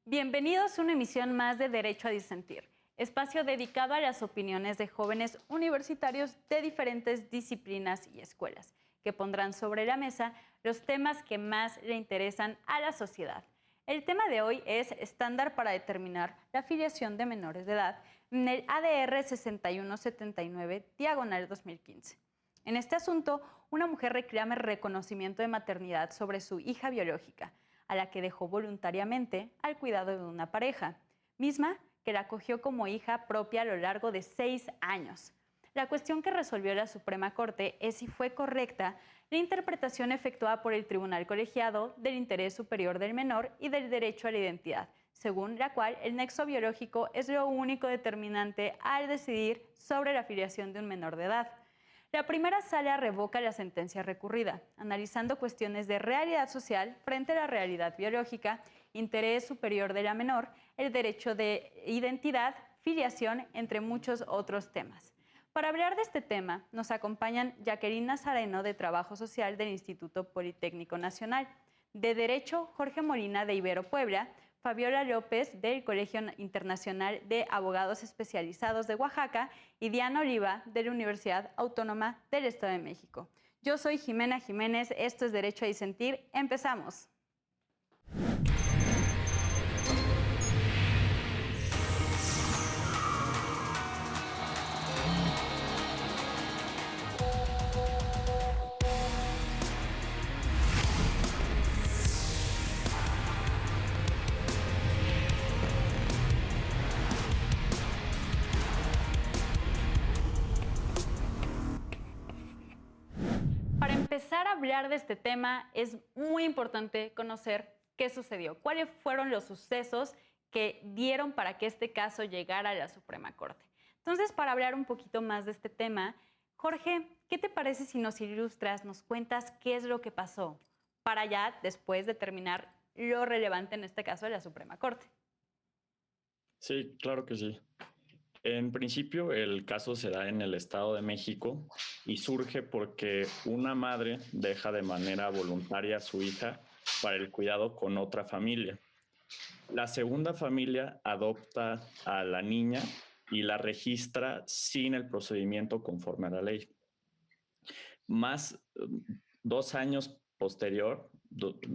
Bienvenidos a una emisión más de Derecho a Disentir, espacio dedicado a las opiniones de jóvenes universitarios de diferentes disciplinas y escuelas, que pondrán sobre la mesa los temas que más le interesan a la sociedad. El tema de hoy es estándar para determinar la filiación de menores de edad en el ADR 6179/2015. En este asunto, una mujer reclama el reconocimiento de maternidad sobre su hija biológica, a la que dejó voluntariamente al cuidado de una pareja, misma que la acogió como hija propia a lo largo de 6 años. La cuestión que resolvió la Suprema Corte es si fue correcta la interpretación efectuada por el Tribunal Colegiado del interés superior del menor y del derecho a la identidad, según la cual el nexo biológico es lo único determinante al decidir sobre la filiación de un menor de edad. La primera sala revoca la sentencia recurrida, analizando cuestiones de realidad social frente a la realidad biológica, interés superior de la menor, el derecho de identidad, filiación, entre muchos otros temas. Para hablar de este tema, nos acompañan Jacqueline Nazareno, de Trabajo Social del Instituto Politécnico Nacional; de Derecho, Jorge Molina, de Ibero Puebla; Fabiola López, del Colegio Internacional de Abogados Especializados de Oaxaca; y Diana Oliva, de la Universidad Autónoma del Estado de México. Yo soy Jimena Jiménez, esto es Derecho a Disentir. ¡Empezamos! Para empezar a hablar de este tema, es muy importante conocer qué sucedió, cuáles fueron los sucesos que dieron para que este caso llegara a la Suprema Corte. Entonces, para hablar un poquito más de este tema, Jorge, ¿qué te parece si nos ilustras, nos cuentas qué es lo que pasó para ya después determinar lo relevante en este caso de la Suprema Corte? Sí, claro que sí. En principio, el caso se da en el Estado de México y surge porque una madre deja de manera voluntaria a su hija para el cuidado con otra familia. La segunda familia adopta a la niña y la registra sin el procedimiento conforme a la ley. Más 2 años posterior,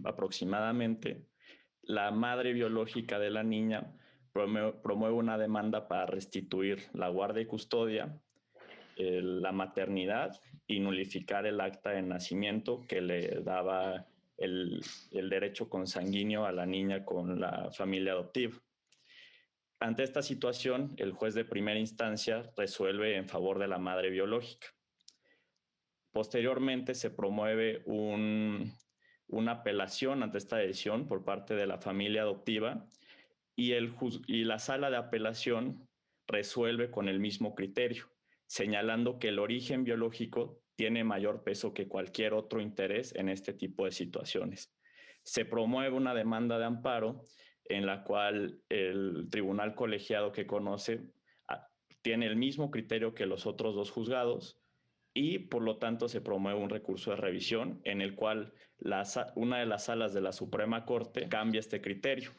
aproximadamente, la madre biológica de la niña promueve una demanda para restituir la guardia y custodia, la maternidad y nulificar el acta de nacimiento que le daba el derecho consanguíneo a la niña con la familia adoptiva. Ante esta situación, el juez de primera instancia resuelve en favor de la madre biológica. Posteriormente se promueve una apelación ante esta decisión por parte de la familia adoptiva y la sala de apelación resuelve con el mismo criterio, señalando que el origen biológico tiene mayor peso que cualquier otro interés en este tipo de situaciones. Se promueve una demanda de amparo en la cual el tribunal colegiado que conoce tiene el mismo criterio que los otros dos juzgados y por lo tanto se promueve un recurso de revisión en el cual una de las salas de la Suprema Corte cambia este criterio.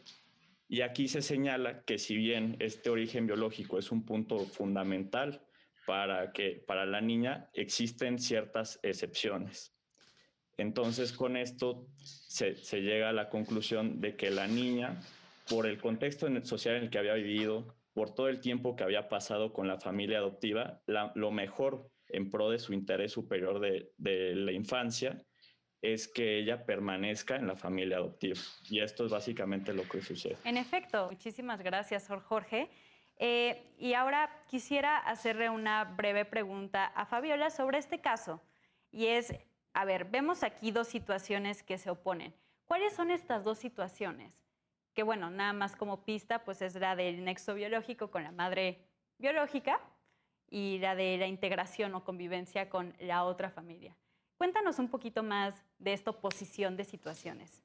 Y aquí se señala que si bien este origen biológico es un punto fundamental para la niña, existen ciertas excepciones. Entonces, con esto se llega a la conclusión de que la niña, por el contexto social en el que había vivido, por todo el tiempo que había pasado con la familia adoptiva, lo mejor en pro de su interés superior de la infancia es que ella permanezca en la familia adoptiva. Y esto es básicamente lo que sucede. En efecto, muchísimas gracias, Jorge. Y ahora quisiera hacerle una breve pregunta a Fabiola sobre este caso. Y es, a ver, vemos aquí dos situaciones que se oponen. ¿Cuáles son estas dos situaciones? Que bueno, nada más como pista, pues es la del nexo biológico con la madre biológica y la de la integración o convivencia con la otra familia. Cuéntanos un poquito más de esta oposición de situaciones.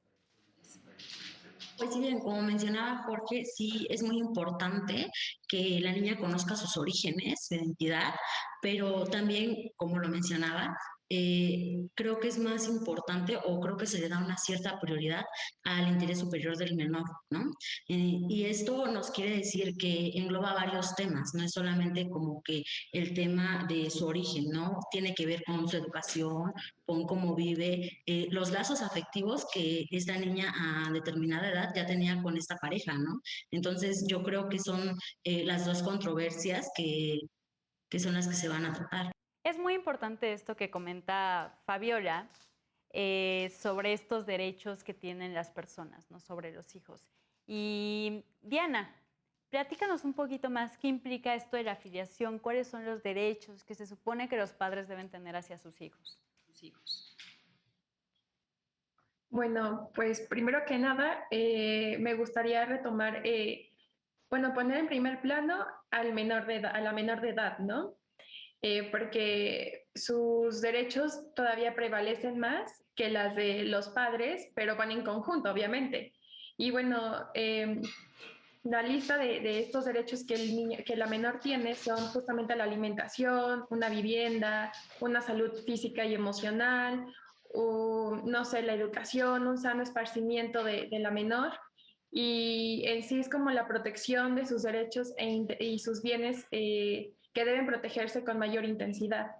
Pues sí, bien, como mencionaba Jorge, sí es muy importante que la niña conozca sus orígenes, su identidad, pero también, como lo mencionaba, creo que es más importante o creo que se le da una cierta prioridad al interés superior del menor, ¿no? Y esto nos quiere decir que engloba varios temas, no es solamente como que el tema de su origen, ¿no? Tiene que ver con su educación, con cómo vive, los lazos afectivos que esta niña a determinada edad ya tenía con esta pareja, ¿no? Entonces yo creo que son las dos controversias que son las que se van a tratar. Es muy importante esto que comenta Fabiola sobre estos derechos que tienen las personas, ¿no? Sobre los hijos. Y Diana, platícanos un poquito más qué implica esto de la filiación, cuáles son los derechos que se supone que los padres deben tener hacia sus hijos. Bueno, pues primero que nada, me gustaría retomar, bueno, poner en primer plano al menor de edad, a la menor de edad, ¿no? Porque sus derechos todavía prevalecen más que las de los padres, pero van en conjunto, obviamente. Y bueno, la lista de estos derechos que, el niño, que la menor tiene son justamente la alimentación, una vivienda, una salud física y emocional, no sé, la educación, un sano esparcimiento de la menor. Y en sí es como la protección de sus derechos y sus bienes que deben protegerse con mayor intensidad.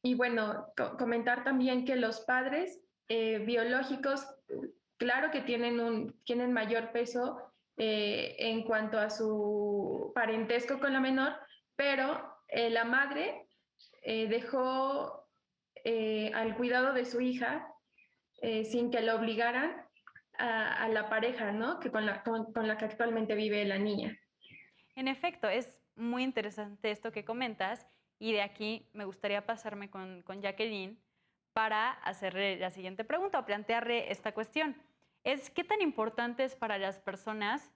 Y bueno, comentar también que los padres biológicos, claro que tienen mayor peso en cuanto a su parentesco con la menor, pero la madre dejó al cuidado de su hija sin que la obligaran a la pareja, ¿no? Que con la que actualmente vive la niña. En efecto, es muy interesante esto que comentas y de aquí me gustaría pasarme con Jacqueline para hacerle la siguiente pregunta o plantearle esta cuestión. ¿Qué tan importante es para las personas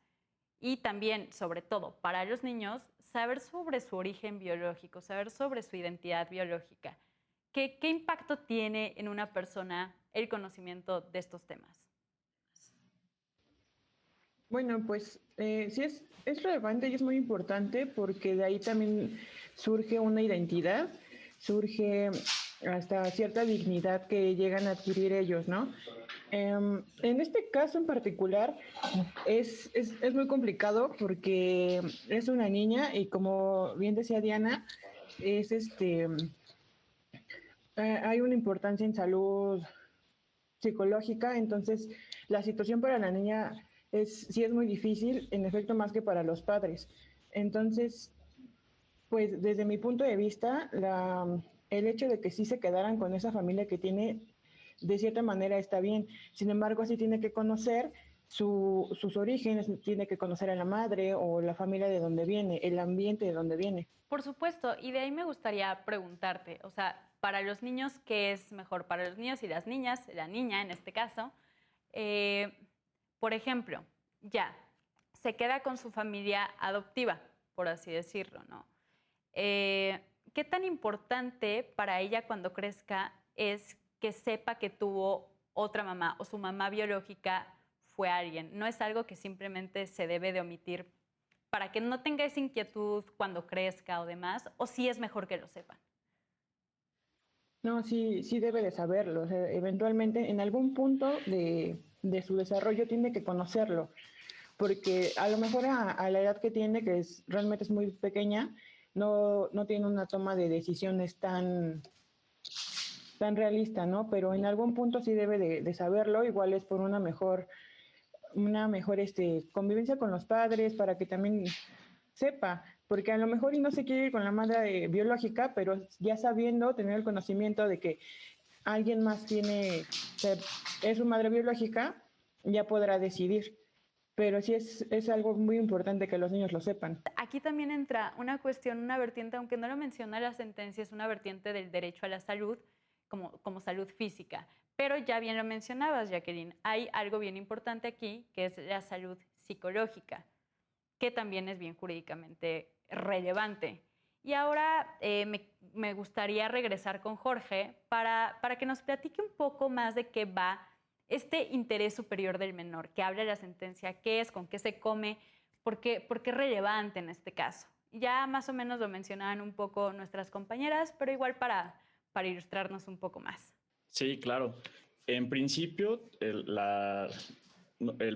y también, sobre todo, para los niños, saber sobre su origen biológico, saber sobre su identidad biológica? ¿Qué impacto tiene en una persona el conocimiento de estos temas? Bueno, pues sí es relevante y es muy importante porque de ahí también surge una identidad, surge hasta cierta dignidad que llegan a adquirir ellos, ¿no? En este caso en particular es muy complicado porque es una niña y como bien decía Diana, es hay una importancia en salud psicológica, entonces la situación para la niña sí es muy difícil, en efecto, más que para los padres. Entonces, pues desde mi punto de vista, el hecho de que sí se quedaran con esa familia que tiene, de cierta manera está bien. Sin embargo, sí tiene que conocer sus orígenes, tiene que conocer a la madre o la familia de donde viene, el ambiente de donde viene. Por supuesto, y de ahí me gustaría preguntarte, o sea, para los niños, ¿qué es mejor? Para los niños y las niñas, la niña en este caso, por ejemplo, ya, se queda con su familia adoptiva, por así decirlo, ¿no? ¿Qué tan importante para ella cuando crezca es que sepa que tuvo otra mamá o su mamá biológica fue alguien? No es algo que simplemente se debe de omitir para que no tenga esa inquietud cuando crezca o demás, o sí es mejor que lo sepan. No, sí debe de saberlo. O sea, eventualmente, en algún punto de su desarrollo tiene que conocerlo, porque a lo mejor a la edad que tiene, que realmente es muy pequeña, no tiene una toma de decisiones tan realista, ¿no? Pero en algún punto sí debe de saberlo, igual es por una mejor convivencia con los padres, para que también sepa, porque a lo mejor y no se quiere ir con la madre biológica, pero ya sabiendo, tener el conocimiento de que alguien más es su madre biológica, ya podrá decidir. Pero sí es algo muy importante que los niños lo sepan. Aquí también entra una cuestión, una vertiente, aunque no lo menciona la sentencia, es una vertiente del derecho a la salud como salud física. Pero ya bien lo mencionabas, Jacqueline, hay algo bien importante aquí, que es la salud psicológica, que también es bien jurídicamente relevante. Y ahora me gustaría regresar con Jorge para que nos platique un poco más de qué va este interés superior del menor, que habla la sentencia, qué es, con qué se come, por qué es relevante en este caso. Ya más o menos lo mencionaban un poco nuestras compañeras, pero igual para ilustrarnos un poco más. Sí, claro. En principio, el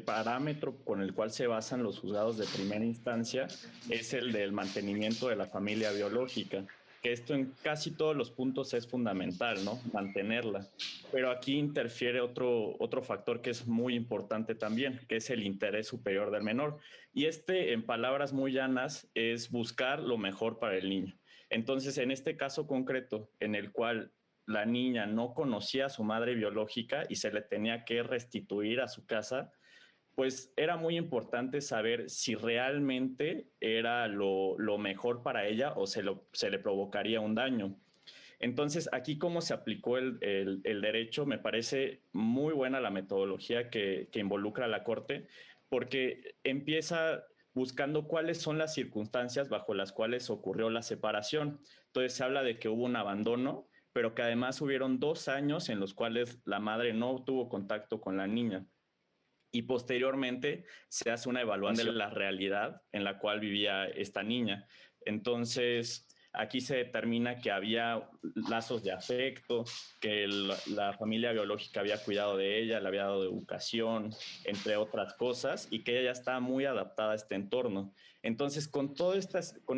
parámetro con el cual se basan los juzgados de primera instancia es el del mantenimiento de la familia biológica, que esto en casi todos los puntos es fundamental, ¿no? Mantenerla. Pero aquí interfiere otro factor que es muy importante también, que es el interés superior del menor. Y en palabras muy llanas, es buscar lo mejor para el niño. Entonces, en este caso concreto, en el cual la niña no conocía a su madre biológica y se le tenía que restituir a su casa, pues era muy importante saber si realmente era lo mejor para ella o se le provocaría un daño. Entonces, aquí cómo se aplicó el derecho, me parece muy buena la metodología que involucra a la Corte, porque empieza buscando cuáles son las circunstancias bajo las cuales ocurrió la separación. Entonces, se habla de que hubo un abandono, pero que además hubieron 2 años en los cuales la madre no tuvo contacto con la niña. Y posteriormente se hace una evaluación de la realidad en la cual vivía esta niña. Entonces, aquí se determina que había lazos de afecto, que la familia biológica había cuidado de ella, le había dado educación, entre otras cosas, y que ella ya estaba muy adaptada a este entorno. Entonces, con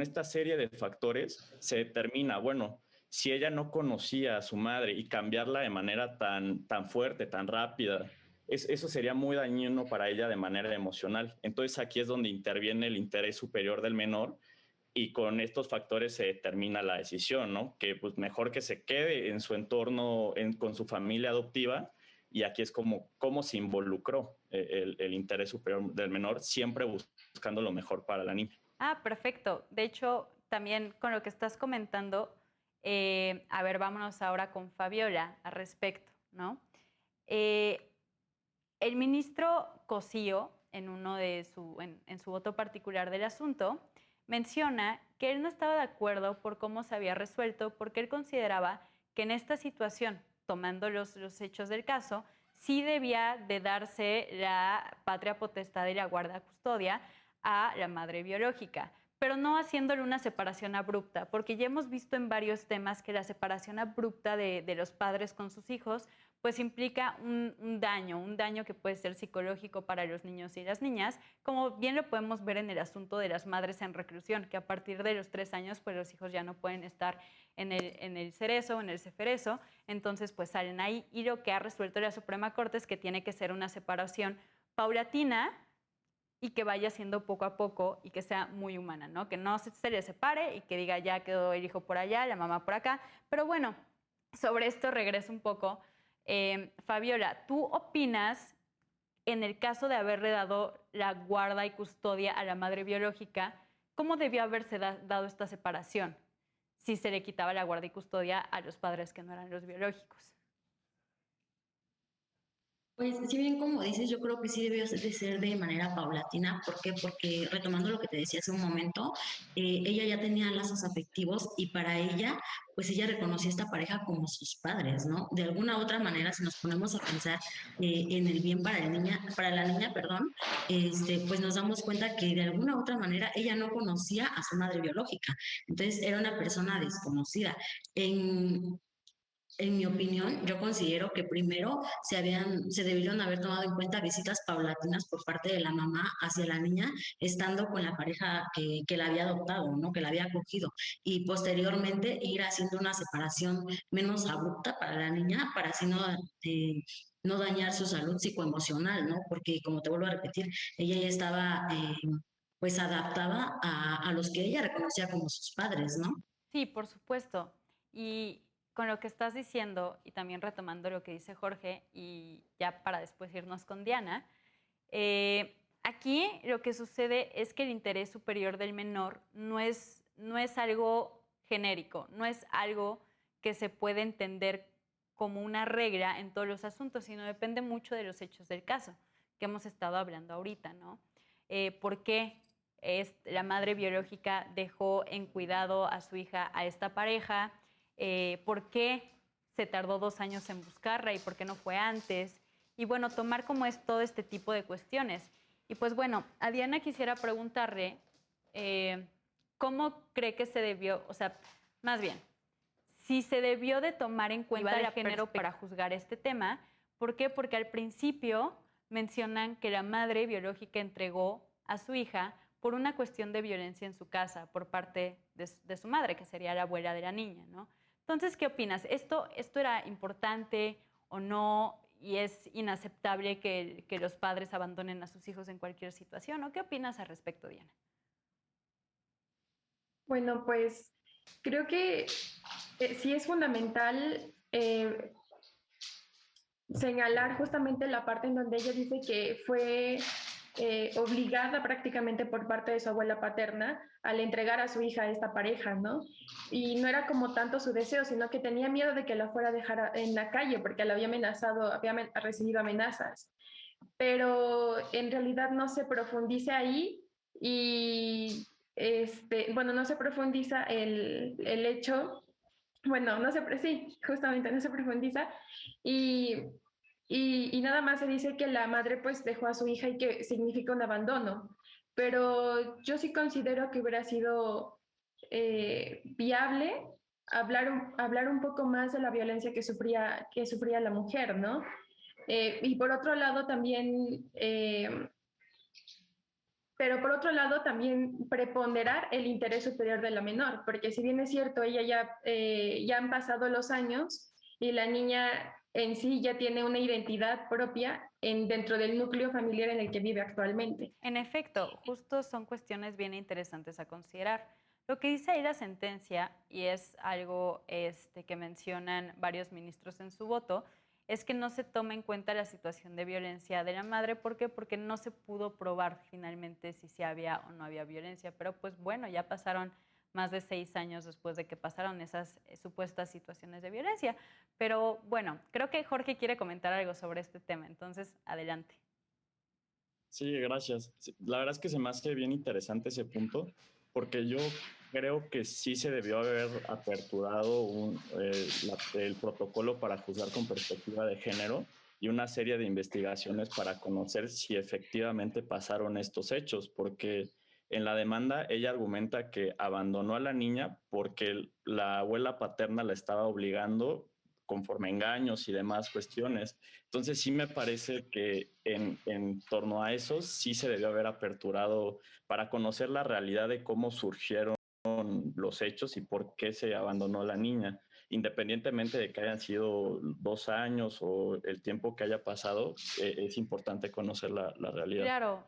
esta serie de factores se determina, bueno, si ella no conocía a su madre y cambiarla de manera tan fuerte, tan rápida, eso sería muy dañino para ella de manera emocional. Entonces aquí es donde interviene el interés superior del menor y con estos factores se determina la decisión, ¿no? Que pues mejor que se quede en su entorno, con su familia adoptiva, y aquí es cómo se involucró el interés superior del menor, siempre buscando lo mejor para la niña. Ah, perfecto. De hecho, también con lo que estás comentando, a ver, vámonos ahora con Fabiola al respecto, ¿no? El ministro Cosío, en su voto particular del asunto, menciona que él no estaba de acuerdo por cómo se había resuelto porque él consideraba que en esta situación, tomando los hechos del caso, sí debía de darse la patria potestad y la guarda custodia a la madre biológica, pero no haciéndole una separación abrupta, porque ya hemos visto en varios temas que la separación abrupta de los padres con sus hijos pues implica un daño que puede ser psicológico para los niños y las niñas, como bien lo podemos ver en el asunto de las madres en reclusión, que a partir de los 3 años pues los hijos ya no pueden estar en el cerezo o en el ceferezo, entonces pues salen ahí, y lo que ha resuelto la Suprema Corte es que tiene que ser una separación paulatina y que vaya siendo poco a poco y que sea muy humana, ¿no? Que no se le separe y que diga ya quedó el hijo por allá, la mamá por acá. Pero bueno, sobre esto regreso un poco. Fabiola, ¿tú opinas en el caso de haberle dado la guarda y custodia a la madre biológica, cómo debió haberse dado esta separación si se le quitaba la guarda y custodia a los padres que no eran los biológicos? Pues si bien como dices, yo creo que sí debió de ser de manera paulatina. ¿Por qué? Porque retomando lo que te decía hace un momento, ella ya tenía lazos afectivos y para ella, pues ella reconocía a esta pareja como sus padres, ¿no? De alguna otra manera, si nos ponemos a pensar en el bien para la niña, perdón, pues nos damos cuenta que de alguna otra manera ella no conocía a su madre biológica. Entonces era una persona desconocida. En mi opinión, yo considero que primero se debieron haber tomado en cuenta visitas paulatinas por parte de la mamá hacia la niña, estando con la pareja que la había adoptado, ¿no? Que la había acogido, y posteriormente ir haciendo una separación menos abrupta para la niña, para así no dañar su salud psicoemocional, ¿no? Porque, como te vuelvo a repetir, ella ya estaba pues adaptada a los que ella reconocía como sus padres, ¿no? Sí, por supuesto. Y con lo que estás diciendo, y también retomando lo que dice Jorge, y ya para después irnos con Diana, aquí lo que sucede es que el interés superior del menor no es algo genérico, no es algo que se puede entender como una regla en todos los asuntos, sino depende mucho de los hechos del caso que hemos estado hablando ahorita, ¿no? ¿Por qué la madre biológica dejó en cuidado a su hija a esta pareja? ¿Por qué se tardó 2 años en buscarla y por qué no fue antes? Y bueno, tomar como es todo este tipo de cuestiones. Y pues bueno, a Diana quisiera preguntarle, ¿cómo cree que se debió, o sea, más bien, si se debió de tomar en cuenta el género para juzgar este tema? ¿Por qué? Porque al principio mencionan que la madre biológica entregó a su hija por una cuestión de violencia en su casa por parte de su madre, que sería la abuela de la niña, ¿no? Entonces, ¿qué opinas? ¿Esto era importante o no? ¿Y es inaceptable que los padres abandonen a sus hijos en cualquier situación? ¿O qué opinas al respecto, Diana? Bueno, pues creo que sí es fundamental señalar justamente la parte en donde ella dice que fue obligada prácticamente por parte de su abuela paterna al entregar a su hija a esta pareja, ¿no? Y no era como tanto su deseo, sino que tenía miedo de que la fuera a dejar en la calle porque la había amenazado, había recibido amenazas. Pero en realidad no se profundiza ahí y, bueno, no se profundiza el hecho, bueno, no se, sí, justamente no se profundiza y y nada más se dice que la madre pues dejó a su hija y que significa un abandono. Pero yo sí considero que hubiera sido viable hablar un poco más de la violencia que sufría la mujer, ¿no? Y por otro lado también, pero por otro lado también preponderar el interés superior de la menor, porque si bien es cierto, ella ya han pasado los años y la niña en sí ya tiene una identidad propia dentro del núcleo familiar en el que vive actualmente. En efecto, justo son cuestiones bien interesantes a considerar. Lo que dice ahí la sentencia, y es algo que mencionan varios ministros en su voto, es que no se toma en cuenta la situación de violencia de la madre. ¿Por qué? Porque no se pudo probar finalmente si sí había o no había violencia. Pero pues bueno, ya pasaron más de 6 años después de que pasaron esas supuestas situaciones de violencia. Pero bueno, creo que Jorge quiere comentar algo sobre este tema, entonces adelante. Sí, gracias. Sí, la verdad es que se me hace bien interesante ese punto, porque yo creo que sí se debió haber aperturado el protocolo para juzgar con perspectiva de género y una serie de investigaciones para conocer si efectivamente pasaron estos hechos, porque en la demanda ella argumenta que abandonó a la niña porque la abuela paterna la estaba obligando conforme a engaños y demás cuestiones. Entonces sí me parece que en torno a eso sí se debió haber aperturado para conocer la realidad de cómo surgieron los hechos y por qué se abandonó a la niña. Independientemente de que hayan sido 2 años o el tiempo que haya pasado, es importante conocer la realidad. Claro,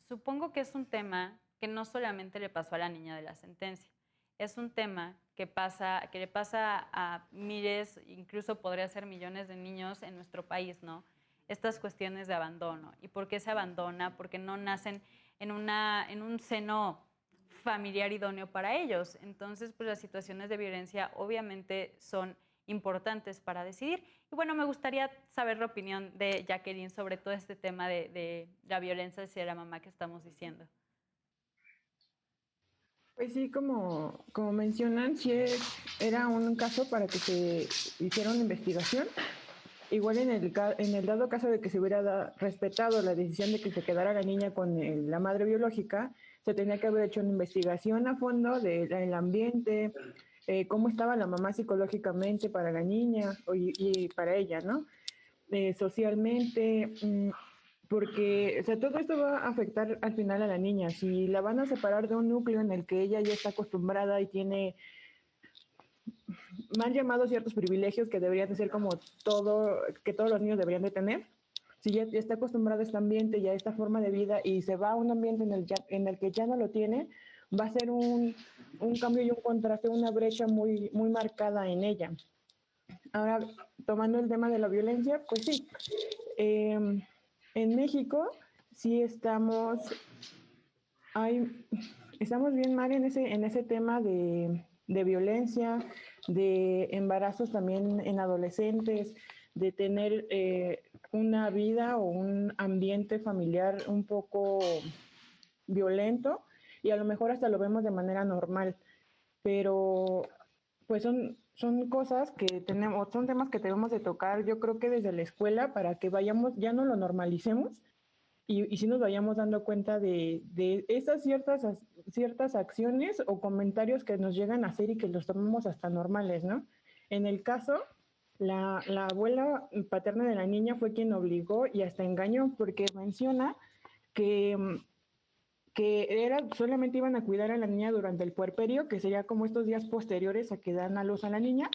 supongo que es un tema que no solamente le pasó a la niña de la sentencia, es un tema que le pasa a miles, incluso podría ser millones de niños en nuestro país, ¿no? Estas cuestiones de abandono. ¿Y por qué se abandona? Porque no nacen en un seno familiar idóneo para ellos. Entonces, pues las situaciones de violencia obviamente son importantes para decidir. Y bueno, me gustaría saber la opinión de Jacqueline sobre todo este tema de la violencia hacia la mamá que estamos diciendo. Pues sí, como mencionan, sí era un caso para que se hiciera una investigación. Igual en el dado caso de que se hubiera respetado la decisión de que se quedara la niña con la madre biológica, se tenía que haber hecho una investigación a fondo del ambiente, cómo estaba la mamá psicológicamente para la niña y para ella, ¿no? Socialmente, porque, o sea, todo esto va a afectar al final a la niña. Si la van a separar de un núcleo en el que ella ya está acostumbrada y tiene mal llamados ciertos privilegios que deberían de ser como que todos los niños deberían de tener, si ya está acostumbrada a este ambiente y a esta forma de vida y se va a un ambiente en el que ya no lo tiene, va a ser un cambio y un contraste, una brecha muy, muy marcada en ella. Ahora, tomando el tema de la violencia, pues sí, en México sí estamos bien mal en ese tema de violencia, de embarazos también en adolescentes, de tener una vida o un ambiente familiar un poco violento y a lo mejor hasta lo vemos de manera normal, pero pues son cosas que tenemos, son temas que tenemos de tocar, yo creo que desde la escuela para que vayamos, ya no lo normalicemos y sí nos vayamos dando cuenta de esas ciertas acciones o comentarios que nos llegan a hacer y que los tomamos hasta normales, ¿no? En el caso, la abuela paterna de la niña fue quien obligó y hasta engañó, porque menciona que, solamente iban a cuidar a la niña durante el puerperio, que sería como estos días posteriores a que dan a luz a la niña,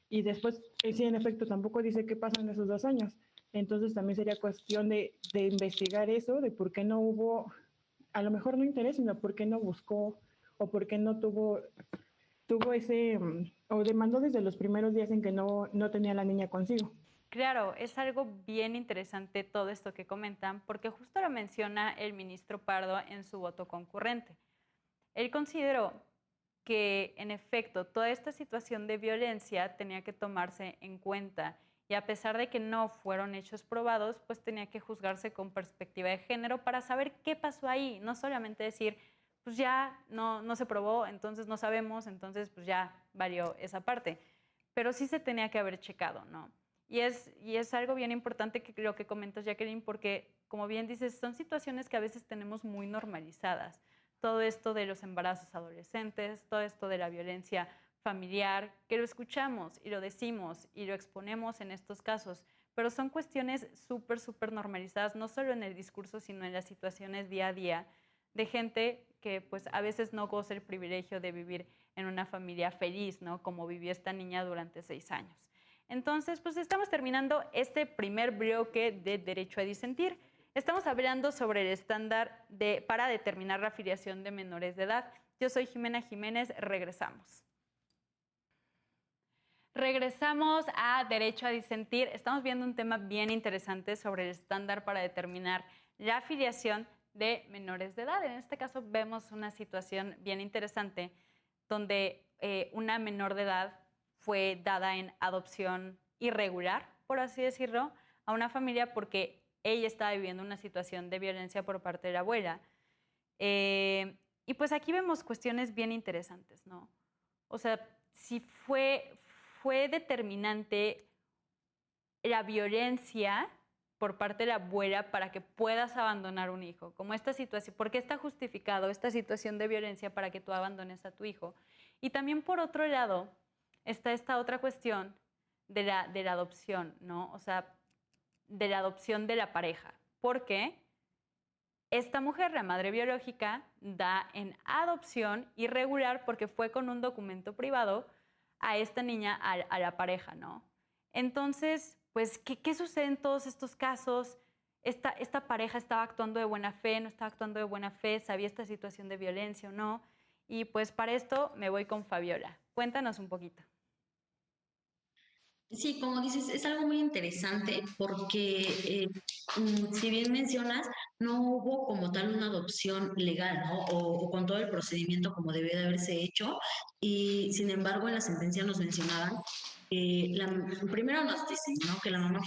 y después, sí, en efecto, tampoco dice qué pasa en esos 2 años. Entonces también sería cuestión de investigar eso, de por qué no hubo, a lo mejor no interés, sino por qué no buscó o por qué no tuvo ese, o demandó desde los primeros días en que no tenía a la niña consigo. Claro, es algo bien interesante todo esto que comentan, porque justo lo menciona el ministro Pardo en su voto concurrente. Él consideró que, en efecto, toda esta situación de violencia tenía que tomarse en cuenta y a pesar de que no fueron hechos probados, pues tenía que juzgarse con perspectiva de género para saber qué pasó ahí, no solamente decir, pues ya no se probó, entonces no sabemos, entonces pues ya valió esa parte, pero sí se tenía que haber checado, ¿no? Y es algo bien importante que lo que comentas, Jacqueline, porque, como bien dices, son situaciones que a veces tenemos muy normalizadas. Todo esto de los embarazos adolescentes, todo esto de la violencia familiar, que lo escuchamos y lo decimos y lo exponemos en estos casos, pero son cuestiones súper normalizadas, no solo en el discurso, sino en las situaciones día a día de gente que pues a veces no goza el privilegio de vivir en una familia feliz, ¿no? Como vivió esta niña durante 6 años. Entonces, pues estamos terminando este primer bloque de Derecho a Disentir. Estamos hablando sobre el estándar para determinar la afiliación de menores de edad. Yo soy Jimena Jiménez, regresamos. Regresamos a Derecho a Disentir. Estamos viendo un tema bien interesante sobre el estándar para determinar la afiliación de menores de edad. En este caso vemos una situación bien interesante donde una menor de edad fue dada en adopción irregular, por así decirlo, a una familia porque ella estaba viviendo una situación de violencia por parte de la abuela. Y pues aquí vemos cuestiones bien interesantes, ¿no? O sea, si fue determinante la violencia por parte de la abuela para que puedas abandonar un hijo, como esta situación, ¿por qué está justificado esta situación de violencia para que tú abandones a tu hijo? Y también por otro lado está esta otra cuestión de la adopción, ¿no? O sea, de la adopción de la pareja, porque esta mujer, la madre biológica, da en adopción irregular porque fue con un documento privado a esta niña, a la pareja, ¿no? Entonces, pues, ¿qué sucede en todos estos casos? Esta pareja estaba actuando de buena fe, no estaba actuando de buena fe, sabía esta situación de violencia o no. Y pues para esto me voy con Fabiola. Cuéntanos un poquito. Sí, como dices, es algo muy interesante porque si bien mencionas, no hubo como tal una adopción legal, ¿no? O con todo el procedimiento como debió de haberse hecho y sin embargo en la sentencia nos mencionaban primero nos dicen, ¿no? Que la mamá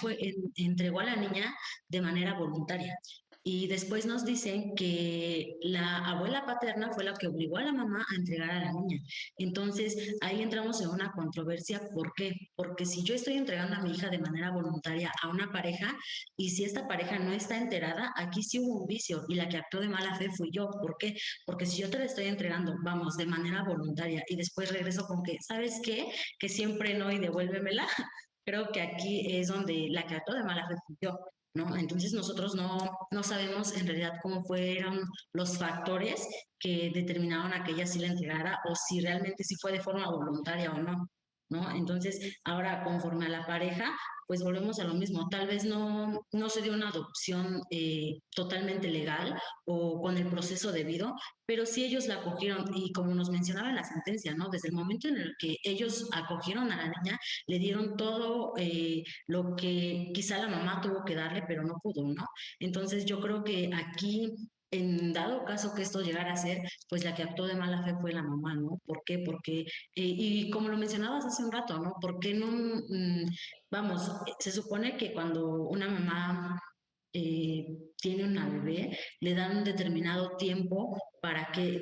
entregó a la niña de manera voluntaria. Y después nos dicen que la abuela paterna fue la que obligó a la mamá a entregar a la niña. Entonces, ahí entramos en una controversia. ¿Por qué? Porque si yo estoy entregando a mi hija de manera voluntaria a una pareja y si esta pareja no está enterada, aquí sí hubo un vicio y la que actuó de mala fe fui yo. ¿Por qué? Porque si yo te la estoy entregando, vamos, de manera voluntaria y después regreso con que, ¿sabes qué? Que siempre no y devuélvemela. Creo que aquí es donde la que actuó de mala fe fui yo. ¿No? Entonces nosotros no sabemos en realidad cómo fueron los factores que determinaron a que ella sí la entregara o si realmente sí fue de forma voluntaria o no, ¿no? Entonces, ahora conforme a la pareja, pues volvemos a lo mismo. Tal vez no se dio una adopción totalmente legal o con el proceso debido, pero sí ellos la acogieron y como nos mencionaba en la sentencia, ¿no? Desde el momento en el que ellos acogieron a la niña, le dieron todo lo que quizá la mamá tuvo que darle, pero no pudo, ¿no? Entonces yo creo que aquí en dado caso que esto llegara a ser, pues la que actuó de mala fe fue la mamá, ¿no? ¿Por qué? Porque, y como lo mencionabas hace un rato, ¿no? ¿Por qué no, vamos, se supone que cuando una mamá tiene una bebé, le dan un determinado tiempo para que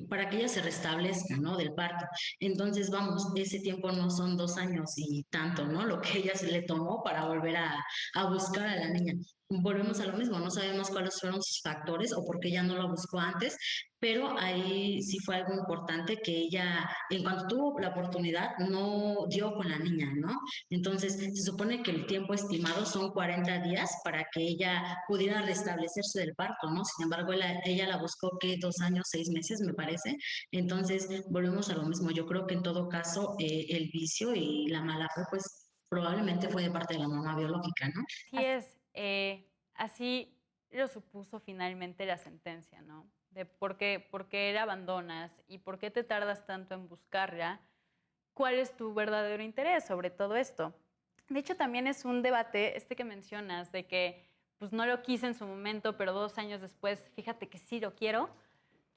para que ella se restablezca, ¿no? Del parto. Entonces, vamos, ese tiempo no son 2 años y tanto, ¿no? Lo que ella se le tomó para volver a buscar a la niña. Volvemos a lo mismo, no sabemos cuáles fueron sus factores o por qué ella no la buscó antes, pero ahí sí fue algo importante que ella, en cuanto tuvo la oportunidad, no dio con la niña, ¿no? Entonces, se supone que el tiempo estimado son 40 días para que ella pudiera restablecerse del parto, ¿no? Sin embargo, ella la buscó que 2 años, 6 meses, me parece. Entonces, volvemos a lo mismo. Yo creo que en todo caso, el vicio y la mala fe, pues probablemente fue de parte de la mamá biológica, ¿no? Así es, así lo supuso finalmente la sentencia, ¿no? De por qué la abandonas y por qué te tardas tanto en buscarla, cuál es tu verdadero interés sobre todo esto. De hecho, también es un debate, que mencionas, de que pues no lo quise en su momento, pero 2 años después, fíjate que sí lo quiero.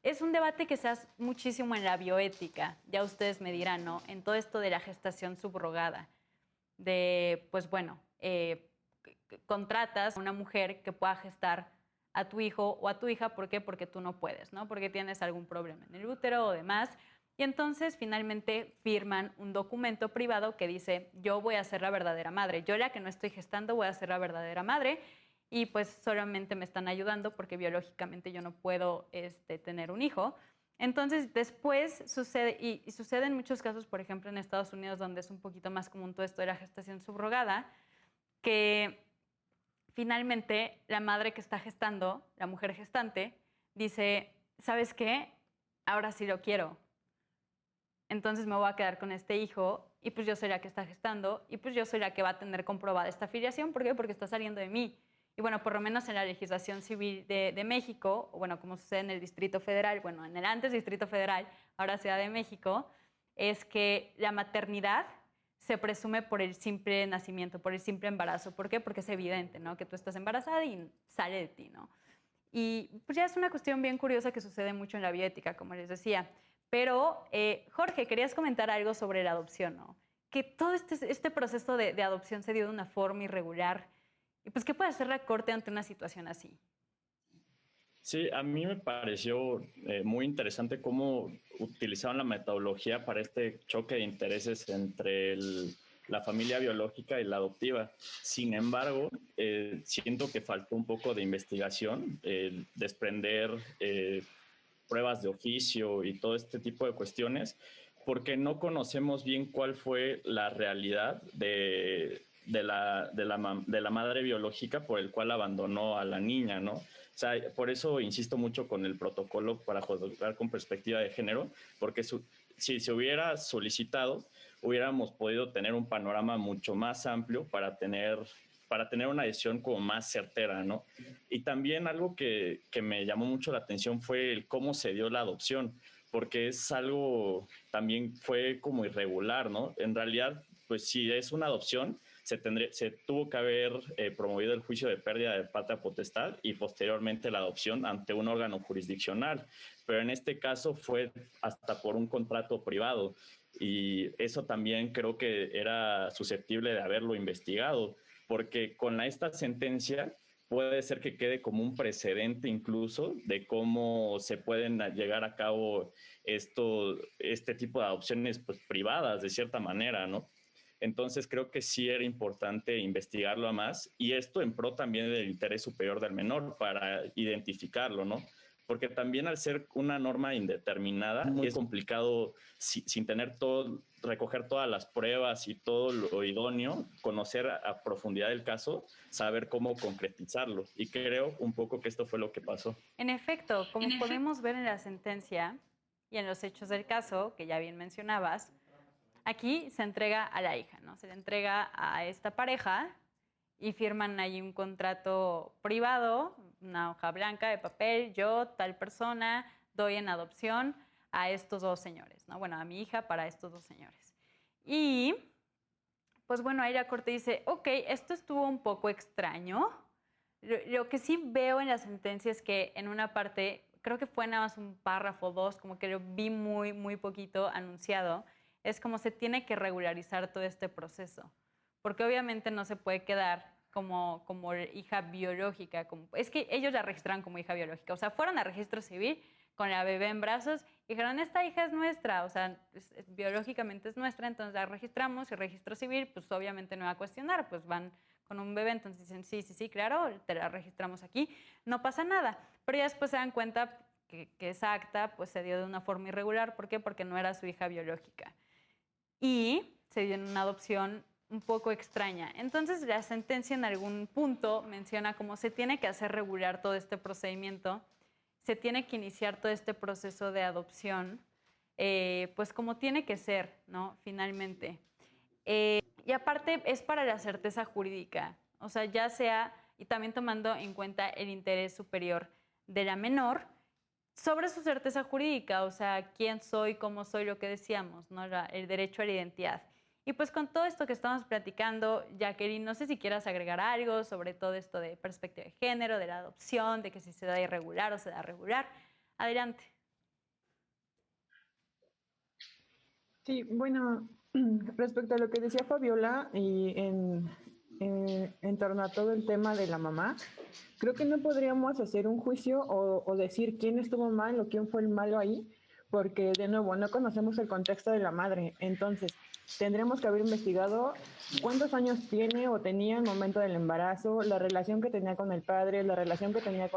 Es un debate que se hace muchísimo en la bioética, ya ustedes me dirán, ¿no? En todo esto de la gestación subrogada, de, pues bueno, contratas a una mujer que pueda gestar a tu hijo o a tu hija, ¿por qué? Porque tú no puedes, ¿no? Porque tienes algún problema en el útero o demás. Y entonces finalmente firman un documento privado que dice, yo voy a ser la verdadera madre, yo la que no estoy gestando voy a ser la verdadera madre y pues solamente me están ayudando porque biológicamente yo no puedo tener un hijo. Entonces después sucede, y sucede en muchos casos, por ejemplo en Estados Unidos, donde es un poquito más común todo esto de la gestación subrogada, que finalmente la madre que está gestando, la mujer gestante, dice, ¿sabes qué? Ahora sí lo quiero. Entonces me voy a quedar con este hijo y pues yo soy la que está gestando y pues yo soy la que va a tener comprobada esta filiación. ¿Por qué? Porque está saliendo de mí. Y bueno, por lo menos en la legislación civil de México, o bueno, como sucede en el Distrito Federal, bueno, en el antes Distrito Federal, ahora Ciudad de México, es que la maternidad se presume por el simple nacimiento, por el simple embarazo. ¿Por qué? Porque es evidente, ¿no? Que tú estás embarazada y sale de ti, ¿no? Y pues ya es una cuestión bien curiosa que sucede mucho en la bioética, como les decía. Pero, Jorge, querías comentar algo sobre la adopción, ¿no? Que todo este proceso de adopción se dio de una forma irregular. Y pues, ¿qué puede hacer la Corte ante una situación así? Sí, a mí me pareció muy interesante cómo utilizaron la metodología para este choque de intereses entre la familia biológica y la adoptiva. Sin embargo, siento que faltó un poco de investigación, desprender pruebas de oficio y todo este tipo de cuestiones, porque no conocemos bien cuál fue la realidad de la madre biológica por el cual abandonó a la niña, ¿no? O sea, por eso insisto mucho con el protocolo para juzgar con perspectiva de género, porque si se hubiera solicitado, hubiéramos podido tener un panorama mucho más amplio para tener una decisión como más certera, ¿no? Y también algo que me llamó mucho la atención fue el cómo se dio la adopción, porque es algo también fue como irregular, ¿no? En realidad, pues si es una adopción, se tuvo que haber promovido el juicio de pérdida de patria potestad y posteriormente la adopción ante un órgano jurisdiccional. Pero en este caso fue hasta por un contrato privado y eso también creo que era susceptible de haberlo investigado, porque con esta sentencia puede ser que quede como un precedente incluso de cómo se pueden llegar a cabo este tipo de adopciones pues, privadas de cierta manera, ¿no? Entonces creo que sí era importante investigarlo a más y esto en pro también del interés superior del menor para identificarlo, ¿no? Porque también al ser una norma indeterminada es complicado sin tener todo, recoger todas las pruebas y todo lo idóneo, conocer a profundidad el caso, saber cómo concretizarlo. Y creo un poco que esto fue lo que pasó. En efecto, como podemos ver en la sentencia y en los hechos del caso, que ya bien mencionabas, aquí se entrega a la hija, ¿no? Se le entrega a esta pareja y firman ahí un contrato privado, una hoja blanca de papel, yo, tal persona, doy en adopción a estos dos señores, ¿no? Bueno, a mi hija para estos dos señores. Y, pues bueno, ahí la Corte dice, ok, esto estuvo un poco extraño. Lo que sí veo en la sentencia es que en una parte, creo que fue nada más un párrafo, dos, como que lo vi muy, muy poquito anunciado, es como se tiene que regularizar todo este proceso, porque obviamente no se puede quedar como hija biológica, es que ellos la registraron como hija biológica, o sea, fueron a registro civil, con la bebé en brazos, y dijeron, esta hija es nuestra, o sea, biológicamente es nuestra, entonces la registramos, y registro civil, pues obviamente no va a cuestionar, pues van con un bebé, entonces dicen, sí, sí, sí, claro, te la registramos aquí, no pasa nada. Pero ya después se dan cuenta que esa acta pues, se dio de una forma irregular. ¿Por qué? Porque no era su hija biológica. Y se dio en una adopción un poco extraña. Entonces, la sentencia en algún punto menciona cómo se tiene que hacer regular todo este procedimiento, se tiene que iniciar todo este proceso de adopción, pues como tiene que ser, ¿no? Finalmente. Y aparte es para la certeza jurídica, o sea, ya sea, y también tomando en cuenta el interés superior de la menor sobre su certeza jurídica, o sea, quién soy, cómo soy, lo que decíamos, ¿no? El derecho a la identidad. Y pues con todo esto que estamos platicando, Jacqueline, no sé si quieras agregar algo sobre todo esto de perspectiva de género, de la adopción, de que si se da irregular o se da regular. Adelante. Sí, bueno, respecto a lo que decía Fabiola y en torno a todo el tema de la mamá, creo que no podríamos hacer un juicio o decir quién estuvo mal o quién fue el malo ahí, porque de nuevo no conocemos el contexto de la madre. Entonces, tendremos que haber investigado cuántos años tiene o tenía el momento del embarazo, la relación que tenía con el padre, la relación que tenía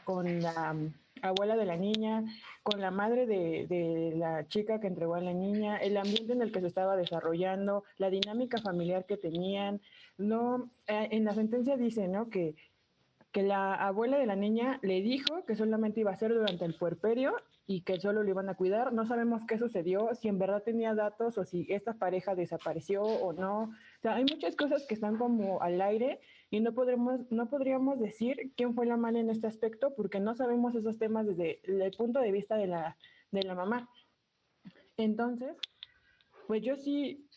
con la abuela de la niña, con la madre de la chica que entregó a la niña, el ambiente en el que se estaba desarrollando, la dinámica familiar que tenían. No, en la sentencia dice, ¿no?, que la abuela de la niña le dijo que solamente iba a ser durante el puerperio y que solo le iban a cuidar. No sabemos qué sucedió, si en verdad tenía datos o si esta pareja desapareció o no. O sea, hay muchas cosas que están como al aire y no podríamos decir quién fue la mala en este aspecto porque no sabemos esos temas desde el punto de vista de la mamá. Entonces, pues yo sí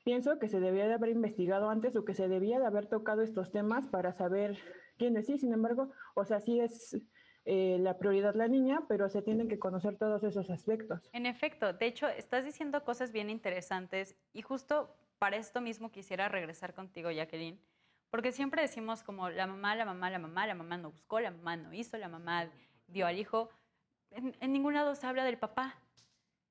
pienso que se debía de haber investigado antes o que se debía de haber tocado estos temas para saber quién es. Sí, sin embargo, o sea, sí es la prioridad la niña, pero se tienen que conocer todos esos aspectos. En efecto, de hecho, estás diciendo cosas bien interesantes y justo para esto mismo quisiera regresar contigo, Jacqueline, porque siempre decimos como la mamá, la mamá, la mamá, la mamá no buscó, la mamá no hizo, la mamá dio al hijo. En ningún lado se habla del papá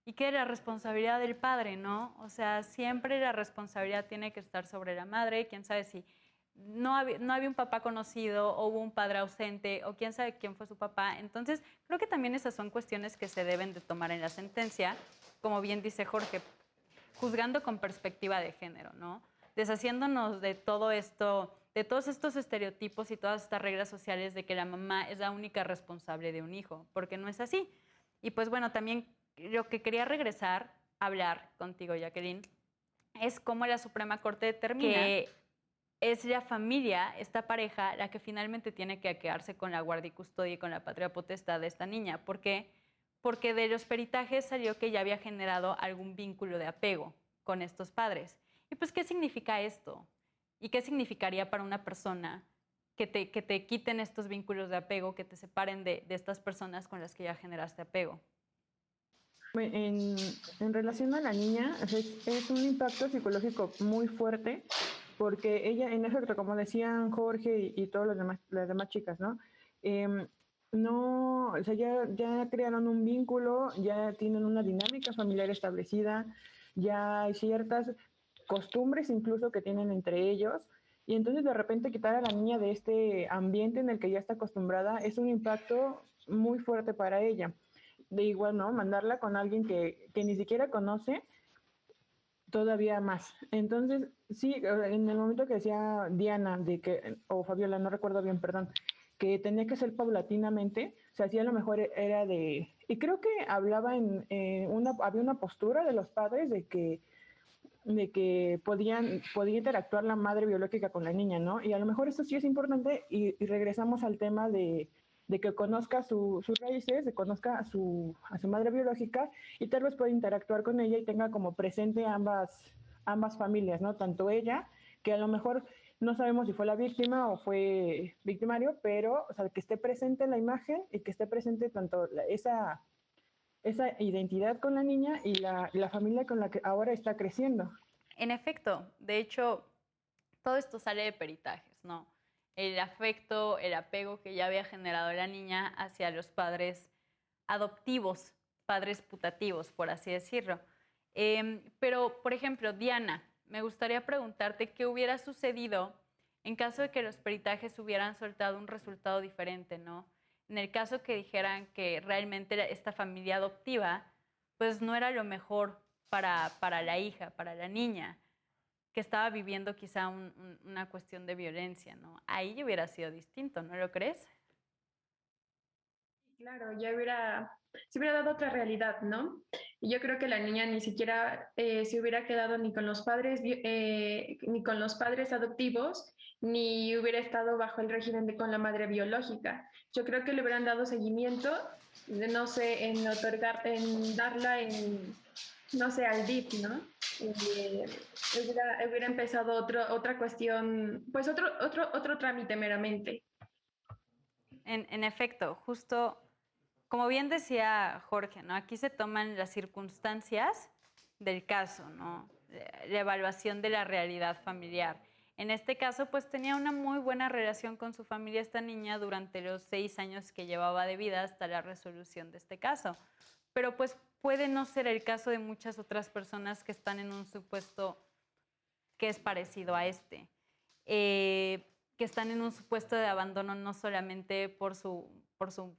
y que es la responsabilidad del padre, ¿no? O sea, siempre la responsabilidad tiene que estar sobre la madre, quién sabe si no había un papá conocido o hubo un padre ausente o quién sabe quién fue su papá. Entonces, creo que también esas son cuestiones que se deben de tomar en la sentencia, como bien dice Jorge, juzgando con perspectiva de género, ¿no? Deshaciéndonos de todo esto, de todos estos estereotipos y todas estas reglas sociales de que la mamá es la única responsable de un hijo, porque no es así. Y pues bueno, también lo que quería regresar a hablar contigo, Jacqueline, es cómo la Suprema Corte determina que es la familia, esta pareja, la que finalmente tiene que quedarse con la guardia y custodia y con la patria potestad de esta niña. ¿Por qué? Porque de los peritajes salió que ya había generado algún vínculo de apego con estos padres. Y pues, ¿qué significa esto? ¿Y qué significaría para una persona que te quiten estos vínculos de apego, que te separen de estas personas con las que ya generaste apego? En relación a la niña, es un impacto psicológico muy fuerte porque ella, en efecto, como decían Jorge y todas las demás chicas, ¿no? No, o sea, ya crearon un vínculo, ya tienen una dinámica familiar establecida, ya hay ciertas costumbres incluso que tienen entre ellos, y entonces de repente quitar a la niña de este ambiente en el que ya está acostumbrada es un impacto muy fuerte para ella. De igual, ¿no? Mandarla con alguien que ni siquiera conoce, todavía más. Entonces, sí, en el momento que decía Diana, o Fabiola, no recuerdo bien, perdón, que tenía que ser paulatinamente, o sea, sí a lo mejor era y creo que hablaba había una postura de los padres de que podía interactuar la madre biológica con la niña, ¿no? Y a lo mejor eso sí es importante y regresamos al tema de que conozca sus raíces, de conozca a su madre biológica y tal vez pueda interactuar con ella y tenga como presente ambas familias, ¿no? Tanto ella, que a lo mejor no sabemos si fue la víctima o fue victimario, pero, o sea, que esté presente la imagen y que esté presente tanto esa identidad con la niña y la familia con la que ahora está creciendo. En efecto, de hecho, todo esto sale de peritajes, ¿no? El afecto, el apego que ya había generado la niña hacia los padres adoptivos, padres putativos, por así decirlo. Pero, por ejemplo, Diana, me gustaría preguntarte qué hubiera sucedido en caso de que los peritajes hubieran soltado un resultado diferente, ¿no? En el caso que dijeran que realmente esta familia adoptiva, pues no era lo mejor para la hija, para la niña, que estaba viviendo quizá una cuestión de violencia, ¿no? Ahí hubiera sido distinto, ¿no lo crees? Claro, se hubiera dado otra realidad, ¿no? Y yo creo que la niña ni siquiera se hubiera quedado ni con los padres, ni con los padres adoptivos, ni hubiera estado bajo el régimen de con la madre biológica. Yo creo que le hubieran dado seguimiento, no sé, en darla no sé, al DIP, ¿no? Eh, hubiera empezado otra cuestión, pues otro trámite meramente. En efecto, justo como bien decía Jorge, ¿no? Aquí se toman las circunstancias del caso, ¿no? La evaluación de la realidad familiar. En este caso, pues tenía una muy buena relación con su familia esta niña durante los 6 años que llevaba de vida hasta la resolución de este caso. Pero pues puede no ser el caso de muchas otras personas que están en un supuesto que es parecido a este. Que están en un supuesto de abandono no solamente por su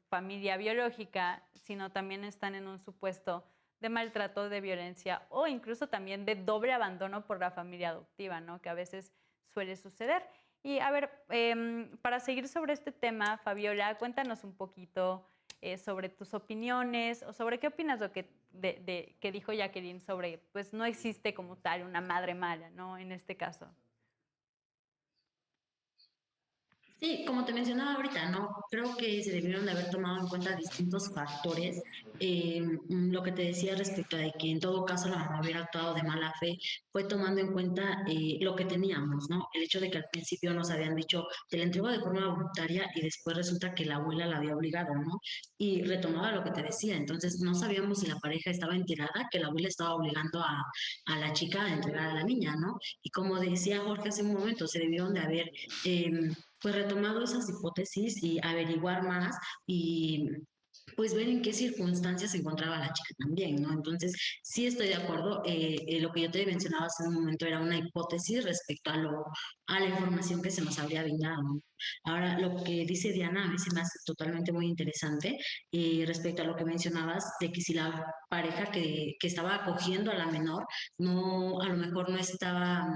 familia biológica, sino también están en un supuesto de maltrato, de violencia o incluso también de doble abandono por la familia adoptiva, ¿no? Que a veces suele suceder. Y a ver, para seguir sobre este tema, Fabiola, cuéntanos un poquito sobre tus opiniones o sobre qué opinas lo que dijo Jacqueline sobre, pues no existe como tal una madre mala, ¿no? En este caso. Sí, como te mencionaba ahorita, ¿no? Creo que se debieron de haber tomado en cuenta distintos factores. Lo que te decía respecto a de que en todo caso la mamá hubiera actuado de mala fe, fue tomando en cuenta lo que teníamos, ¿no? El hecho de que al principio nos habían dicho, te la entrego de forma voluntaria y después resulta que la abuela la había obligado, ¿no? Y retomaba lo que te decía, entonces no sabíamos si la pareja estaba enterada, que la abuela estaba obligando a la chica a entregar a la niña, ¿no? Y como decía Jorge hace un momento, se debieron de haber... pues retomado esas hipótesis y averiguar más y pues ver en qué circunstancias se encontraba la chica también, ¿no? Entonces, sí estoy de acuerdo, lo que yo te mencionaba hace un momento era una hipótesis respecto a la información que se nos habría brindado, ¿no? Ahora, lo que dice Diana a mí se me hace totalmente muy interesante respecto a lo que mencionabas de que si la pareja que estaba acogiendo a la menor no, a lo mejor no estaba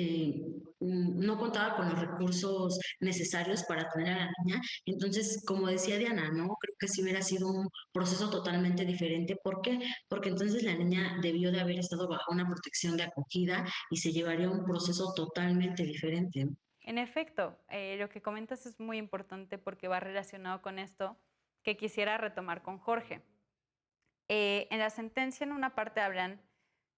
eh, no contaba con los recursos necesarios para tener a la niña. Entonces, como decía Diana, ¿no? Creo que sí hubiera sido un proceso totalmente diferente. ¿Por qué? Porque entonces la niña debió de haber estado bajo una protección de acogida y se llevaría un proceso totalmente diferente. En efecto, lo que comentas es muy importante porque va relacionado con esto que quisiera retomar con Jorge. En la sentencia, en una parte hablan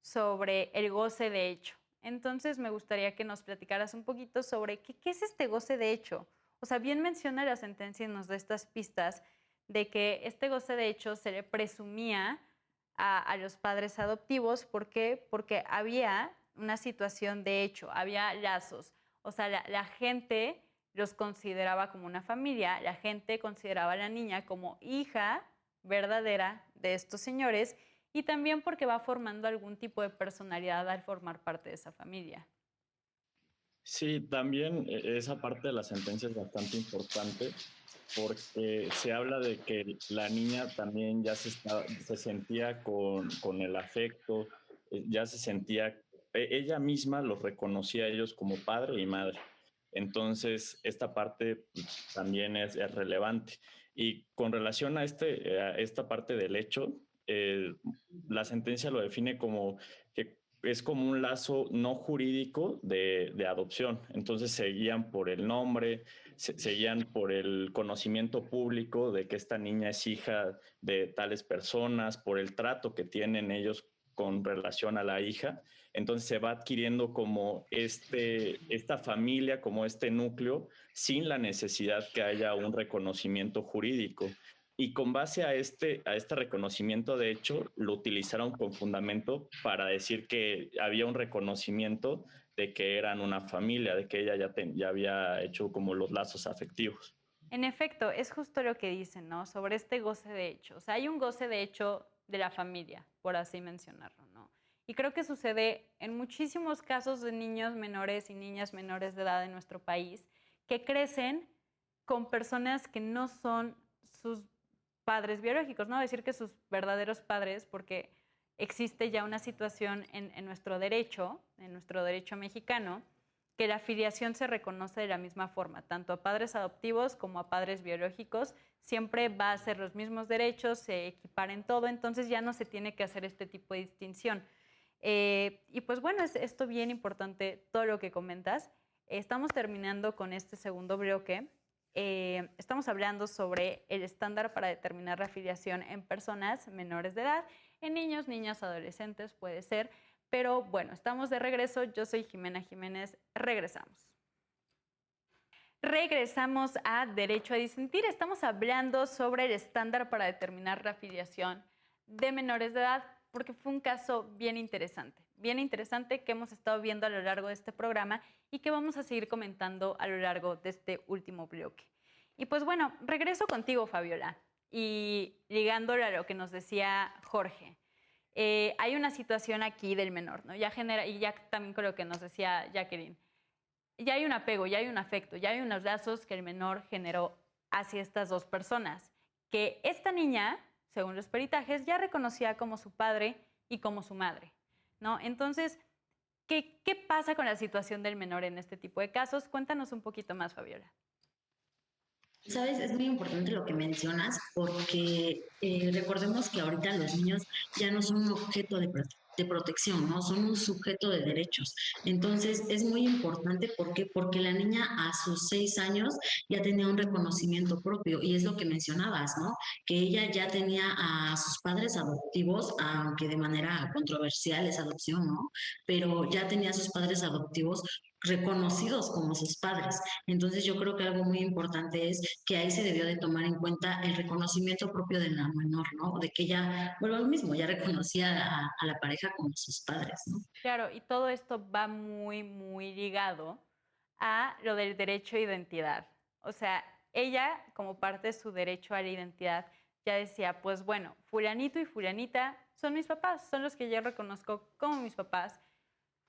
sobre el goce de hecho. Entonces, me gustaría que nos platicaras un poquito sobre qué es este goce de hecho. O sea, bien menciona la sentencia y nos da estas pistas de que este goce de hecho se le presumía a los padres adoptivos. ¿Por qué? Porque había una situación de hecho, había lazos. O sea, la gente los consideraba como una familia, la gente consideraba a la niña como hija verdadera de estos señores y también porque va formando algún tipo de personalidad al formar parte de esa familia. Sí, también esa parte de la sentencia es bastante importante porque se habla de que la niña también ya se sentía con el afecto, ya se sentía, ella misma los reconocía a ellos como padre y madre. Entonces, esta parte también es relevante. Y con relación a esta parte del hecho, la sentencia lo define como que es como un lazo no jurídico de adopción. Entonces se guían por el nombre, se guían por el conocimiento público de que esta niña es hija de tales personas, por el trato que tienen ellos con relación a la hija. Entonces se va adquiriendo como esta familia, como este núcleo, sin la necesidad que haya un reconocimiento jurídico. Y con base a este reconocimiento, de hecho, lo utilizaron con fundamento para decir que había un reconocimiento de que eran una familia, de que ella ya había hecho como los lazos afectivos. En efecto, es justo lo que dicen, ¿no? Sobre este goce de hecho. O sea, hay un goce de hecho de la familia, por así mencionarlo, ¿no? Y creo que sucede en muchísimos casos de niños menores y niñas menores de edad en nuestro país que crecen con personas que no son sus padres biológicos, no decir que sus verdaderos padres, porque existe ya una situación en nuestro derecho mexicano, que la filiación se reconoce de la misma forma, tanto a padres adoptivos como a padres biológicos, siempre va a ser los mismos derechos, se equiparen todo, entonces ya no se tiene que hacer este tipo de distinción. Y pues bueno, es esto bien importante, todo lo que comentas. Estamos terminando con este segundo bloque. Estamos hablando sobre el estándar para determinar la filiación en personas menores de edad, en niños, niñas, adolescentes, puede ser. Pero bueno, estamos de regreso. Yo soy Jimena Jiménez. Regresamos. Regresamos a Derecho a Disentir. Estamos hablando sobre el estándar para determinar la filiación de menores de edad, porque fue un caso bien interesante que hemos estado viendo a lo largo de este programa y que vamos a seguir comentando a lo largo de este último bloque. Y pues bueno, regreso contigo, Fabiola, y ligándolo a lo que nos decía Jorge. Hay una situación aquí del menor, ¿no? Y ya también con lo que nos decía Jacqueline. Ya hay un apego, ya hay un afecto, ya hay unos lazos que el menor generó hacia estas dos personas, que esta niña, según los peritajes, ya reconocía como su padre y como su madre, ¿no? Entonces, ¿qué pasa con la situación del menor en este tipo de casos? Cuéntanos un poquito más, Fabiola. Sabes, es muy importante lo que mencionas porque recordemos que ahorita los niños ya no son un objeto de protección, ¿no? Son un sujeto de derechos. Entonces, es muy importante porque la niña a sus 6 años ya tenía un reconocimiento propio y es lo que mencionabas, ¿no? Que ella ya tenía a sus padres adoptivos, aunque de manera controversial es adopción, ¿no? Pero ya tenía a sus padres adoptivos reconocidos como sus padres. Entonces yo creo que algo muy importante es que ahí se debió de tomar en cuenta el reconocimiento propio de la menor, ¿no? De que ella, vuelvo al mismo, ya reconocía a la pareja como sus padres, ¿no? Claro, y todo esto va muy ligado a lo del derecho a identidad. O sea, ella, como parte de su derecho a la identidad, ya decía, pues bueno, fulanito y fulanita son mis papás, son los que yo reconozco como mis papás,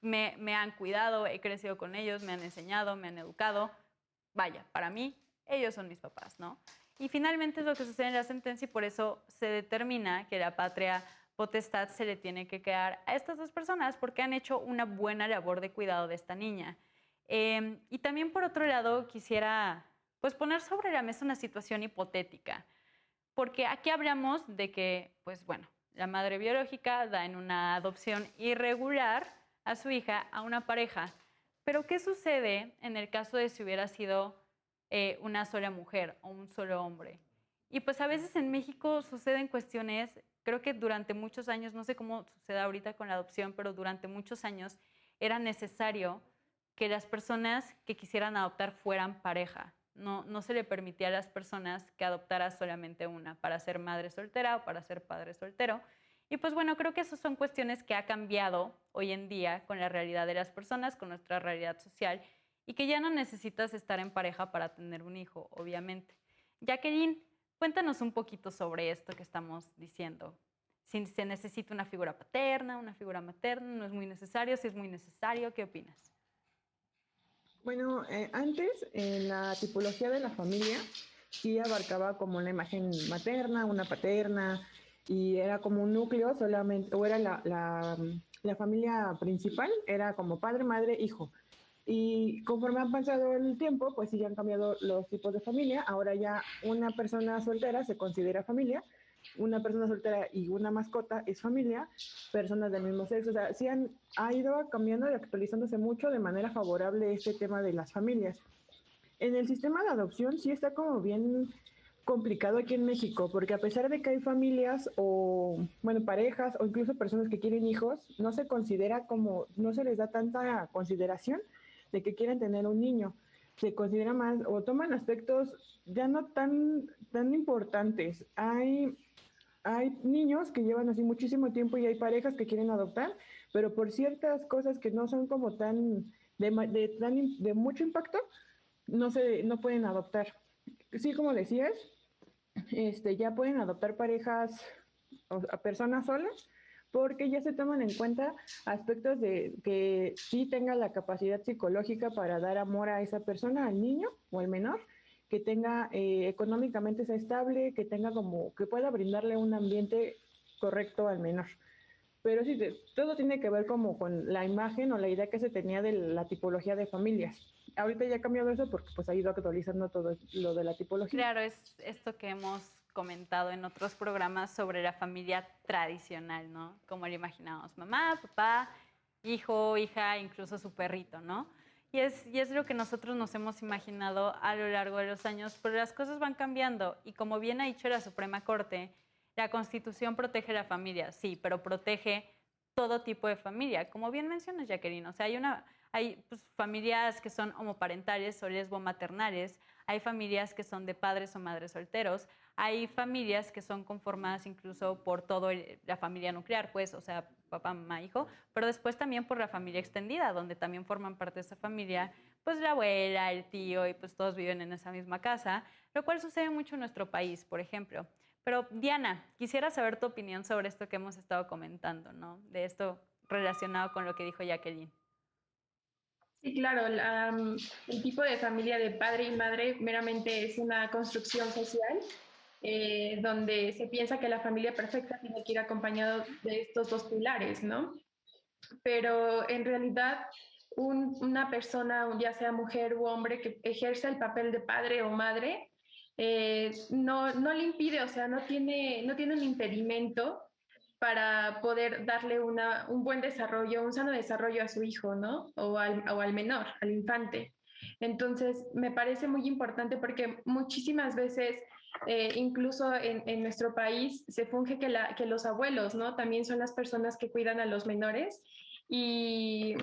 me han cuidado, he crecido con ellos, me han enseñado, me han educado. Vaya, para mí, ellos son mis papás, ¿no? Y finalmente es lo que sucede en la sentencia y por eso se determina que la patria potestad se le tiene que quedar a estas dos personas porque han hecho una buena labor de cuidado de esta niña. Y también por otro lado quisiera pues poner sobre la mesa una situación hipotética, porque aquí hablamos de que, pues bueno, la madre biológica da en una adopción irregular a su hija a una pareja. Pero ¿qué sucede en el caso de si hubiera sido una sola mujer o un solo hombre? Y pues a veces en México suceden cuestiones, creo que durante muchos años, no sé cómo sucede ahorita con la adopción, pero durante muchos años era necesario que las personas que quisieran adoptar fueran pareja. No se le permitía a las personas que adoptara solamente una para ser madre soltera o para ser padre soltero. Y pues bueno, creo que esas son cuestiones que ha cambiado hoy en día con la realidad de las personas, con nuestra realidad social, y que ya no necesitas estar en pareja para tener un hijo, obviamente. Jacqueline, cuéntanos un poquito sobre esto que estamos diciendo. Si se necesita una figura paterna, una figura materna, no es muy necesario, si es muy necesario, ¿qué opinas? Bueno, antes en la tipología de la familia sí abarcaba como una imagen materna, una paterna, y era como un núcleo solamente, o era la familia principal, era como padre, madre, hijo. Y conforme ha pasado el tiempo, pues sí ya han cambiado los tipos de familia. Ahora ya una persona soltera se considera familia, una persona soltera y una mascota es familia, personas del mismo sexo. O sea, sí ha ido cambiando y actualizándose mucho de manera favorable este tema de las familias. En el sistema de adopción sí está como bien complicado aquí en México, porque a pesar de que hay familias o, bueno, parejas o incluso personas que quieren hijos, no se considera como, no se les da tanta consideración de que quieren tener un niño. Se considera más o toman aspectos ya no tan importantes. Hay niños que llevan así muchísimo tiempo y hay parejas que quieren adoptar, pero por ciertas cosas que no son como tan de mucho impacto, no pueden adoptar. sí, como decías, ya pueden adoptar parejas a personas solas porque ya se toman en cuenta aspectos de que sí tenga la capacidad psicológica para dar amor a esa persona, al niño o al menor, que tenga económicamente sea estable, que tenga como, que pueda brindarle un ambiente correcto al menor. Pero sí, todo tiene que ver como con la imagen o la idea que se tenía de la tipología de familias. Ahorita ya ha cambiado eso porque pues ha ido actualizando todo lo de la tipología. Claro, es esto que hemos comentado en otros programas sobre la familia tradicional, ¿no? Como lo imaginábamos, mamá, papá, hijo, hija, incluso su perrito, ¿no? Y es lo que nosotros nos hemos imaginado a lo largo de los años, pero las cosas van cambiando y como bien ha dicho la Suprema Corte, la Constitución protege la familia, sí, pero protege todo tipo de familia, como bien mencionas, Jacqueline. O sea, hay pues, familias que son homoparentales o lesbomaternales, hay familias que son de padres o madres solteros, hay familias que son conformadas incluso por toda la familia nuclear, pues, o sea, papá, mamá, hijo, pero después también por la familia extendida, donde también forman parte de esa familia, pues la abuela, el tío, y pues todos viven en esa misma casa, lo cual sucede mucho en nuestro país, por ejemplo. Pero Diana, quisiera saber tu opinión sobre esto que hemos estado comentando, ¿no? De esto relacionado con lo que dijo Jacqueline. Sí, claro, el tipo de familia de padre y madre meramente es una construcción social donde se piensa que la familia perfecta tiene que ir acompañado de estos dos pilares, ¿no? Pero en realidad una persona, ya sea mujer u hombre, que ejerce el papel de padre o madre, no le impide, o sea, no tiene un impedimento para poder darle un buen desarrollo, un sano desarrollo a su hijo, ¿no? O al menor, al infante. Entonces, me parece muy importante porque muchísimas veces, incluso en nuestro país, se funge que los abuelos, ¿no? También son las personas que cuidan a los menores y,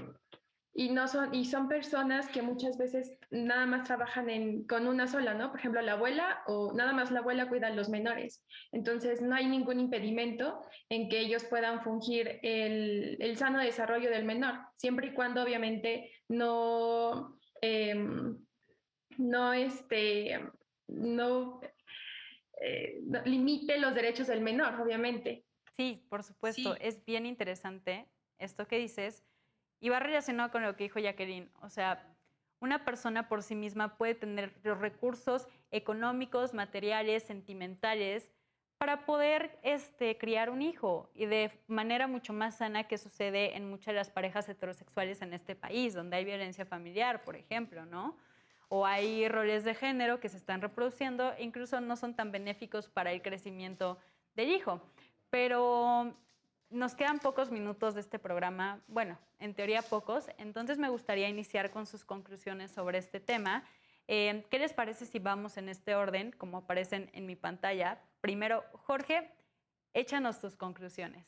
y son personas que muchas veces nada más trabajan con una sola, ¿no? Por ejemplo, la abuela o nada más la abuela cuida a los menores. Entonces, no hay ningún impedimento en que ellos puedan fungir el sano desarrollo del menor, siempre y cuando obviamente no, no, no limite los derechos del menor, obviamente. Sí, por supuesto, Sí. es bien interesante esto que dices y va relacionado con lo que dijo Jacqueline. O sea, una persona por sí misma puede tener los recursos económicos, materiales, sentimentales para poder criar un hijo y de manera mucho más sana que sucede en muchas de las parejas heterosexuales en este país, donde hay violencia familiar, por ejemplo, ¿no? O hay roles de género que se están reproduciendo e incluso no son tan benéficos para el crecimiento del hijo. Pero nos quedan pocos minutos de este programa, bueno, en teoría pocos, entonces me gustaría iniciar con sus conclusiones sobre este tema. ¿Qué les parece si vamos en este orden, como aparecen en mi pantalla? Primero, Jorge, échanos tus conclusiones.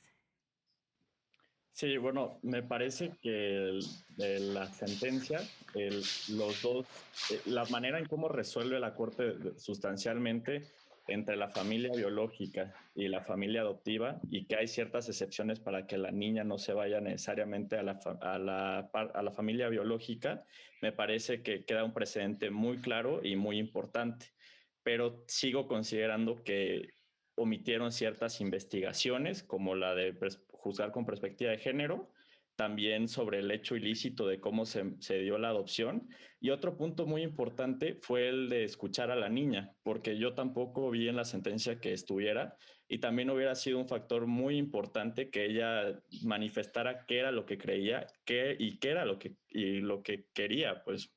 Sí, bueno, me parece que de la sentencia, los dos, la manera en cómo resuelve la Corte sustancialmente entre la familia biológica y la familia adoptiva y que hay ciertas excepciones para que la niña no se vaya necesariamente a la familia biológica, me parece que queda un precedente muy claro y muy importante. Pero sigo considerando que omitieron ciertas investigaciones, como la de juzgar con perspectiva de género, también sobre el hecho ilícito de cómo se dio la adopción. Y otro punto muy importante fue el de escuchar a la niña, porque yo tampoco vi en la sentencia que estuviera y también hubiera sido un factor muy importante que ella manifestara qué era lo que creía y qué era lo que quería, pues.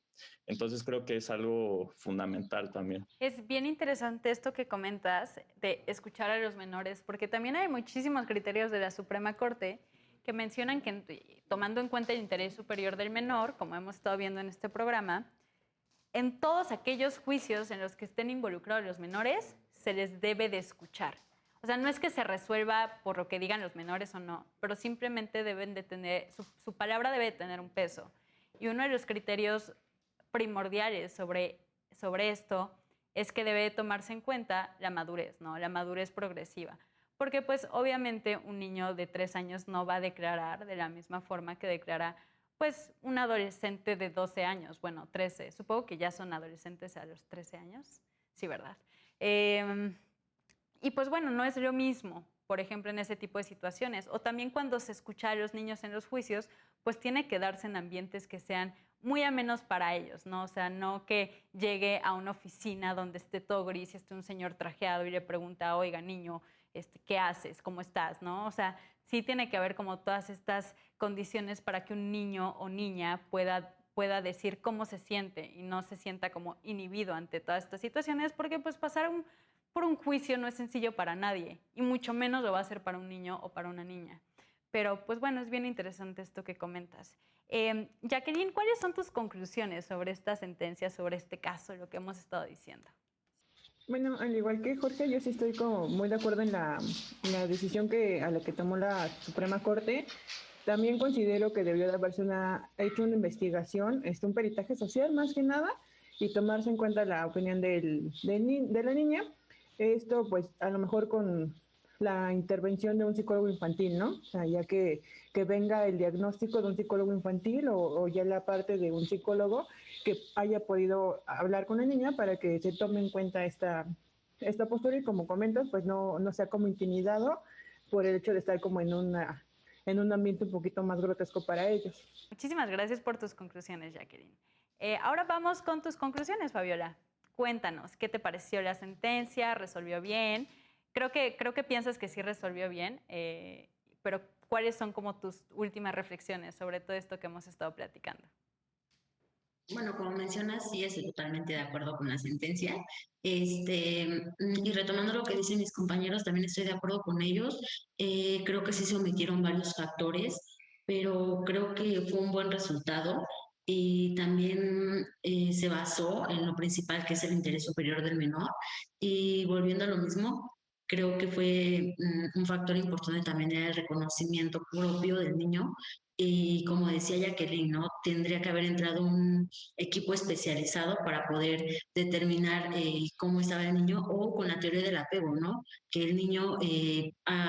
Entonces creo que es algo fundamental también. Es bien interesante esto que comentas de escuchar a los menores, porque también hay muchísimos criterios de la Suprema Corte que mencionan que, tomando en cuenta el interés superior del menor, como hemos estado viendo en este programa, en todos aquellos juicios en los que estén involucrados los menores, se les debe de escuchar. O sea, no es que se resuelva por lo que digan los menores o no, pero simplemente deben de tener, su palabra debe de tener un peso. Y uno de los criterios primordiales sobre esto es que debe tomarse en cuenta la madurez, ¿no? La madurez progresiva. Porque pues obviamente un niño de 3 años no va a declarar de la misma forma que declara pues un adolescente de 12 años, bueno, 13, supongo que ya son adolescentes a los 13 años, Sí, ¿verdad? Y pues bueno, no es lo mismo, por ejemplo, en ese tipo de situaciones. O también cuando se escucha a los niños en los juicios, pues tiene que darse en ambientes que sean muy amenos para ellos, ¿no? O sea, no que llegue a una oficina donde esté todo gris y esté un señor trajeado y le pregunta, oiga, niño, ¿qué haces? ¿Cómo estás? ¿No? O sea, sí tiene que haber como todas estas condiciones para que un niño o niña pueda decir cómo se siente y no se sienta como inhibido ante todas estas situaciones, porque pues pasar por un juicio no es sencillo para nadie, y mucho menos lo va a ser para un niño o para una niña. Pero pues bueno, es bien interesante esto que comentas. Jacqueline, ¿cuáles son tus conclusiones sobre esta sentencia, sobre este caso, lo que hemos estado diciendo? Bueno, al igual que Jorge, yo sí estoy como muy de acuerdo en la decisión a la que tomó la Suprema Corte. También considero que debió de haberse hecho una investigación, un peritaje social más que nada, y tomarse en cuenta la opinión de la niña. Esto pues a lo mejor con la intervención de un psicólogo infantil, ¿no? O sea, ya que venga el diagnóstico de un psicólogo infantil o ya la parte de un psicólogo que haya podido hablar con la niña para que se tome en cuenta esta postura, y como comentas, pues no sea como intimidado por el hecho de estar como en un ambiente un poquito más grotesco para ellos. Muchísimas gracias por tus conclusiones, Jacqueline. Ahora vamos con tus conclusiones, Fabiola. Cuéntanos, ¿qué te pareció la sentencia? ¿Resolvió bien? Creo que piensas que sí resolvió bien, pero ¿cuáles son como tus últimas reflexiones sobre todo esto que hemos estado platicando? Bueno, como mencionas, sí estoy totalmente de acuerdo con la sentencia. Y retomando lo que dicen mis compañeros, también estoy de acuerdo con ellos. Creo que sí se omitieron varios factores, pero creo que fue un buen resultado y también se basó en lo principal, que es el interés superior del menor. Y volviendo a lo mismo, creo que fue un factor importante también era el reconocimiento propio del niño. Y como decía Jacqueline, ¿no? Tendría que haber entrado un equipo especializado para poder determinar cómo estaba el niño o con la teoría del apego, ¿no? Que el niño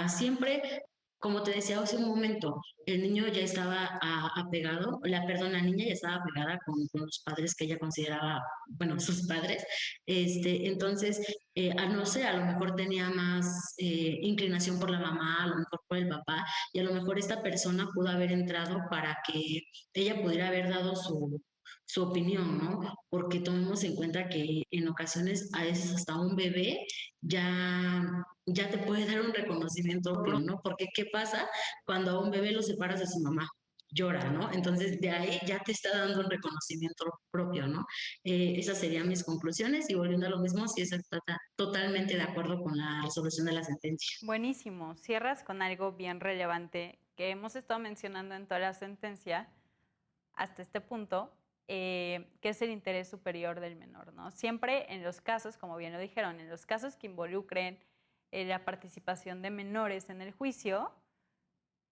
siempre, como te decía hace un momento, el niño ya estaba apegado, la niña ya estaba apegada con los padres que ella consideraba, bueno, sus padres. Entonces, no sé, a lo mejor tenía más inclinación por la mamá, a lo mejor por el papá, y a lo mejor esta persona pudo haber entrado para que ella pudiera haber dado su opinión, ¿no? Porque tomemos en cuenta que en ocasiones, a veces hasta un bebé ya te puede dar un reconocimiento propio, ¿no? Porque ¿qué pasa cuando a un bebé lo separas de su mamá? Llora, ¿no? Entonces de ahí ya te está dando un reconocimiento propio, ¿no? Esas serían mis conclusiones, y volviendo a lo mismo, sí estoy totalmente de acuerdo con la resolución de la sentencia. Buenísimo. Cierras con algo bien relevante que hemos estado mencionando en toda la sentencia hasta este punto, que es el interés superior del menor, ¿no? Siempre en los casos, como bien lo dijeron, en los casos que involucren la participación de menores en el juicio,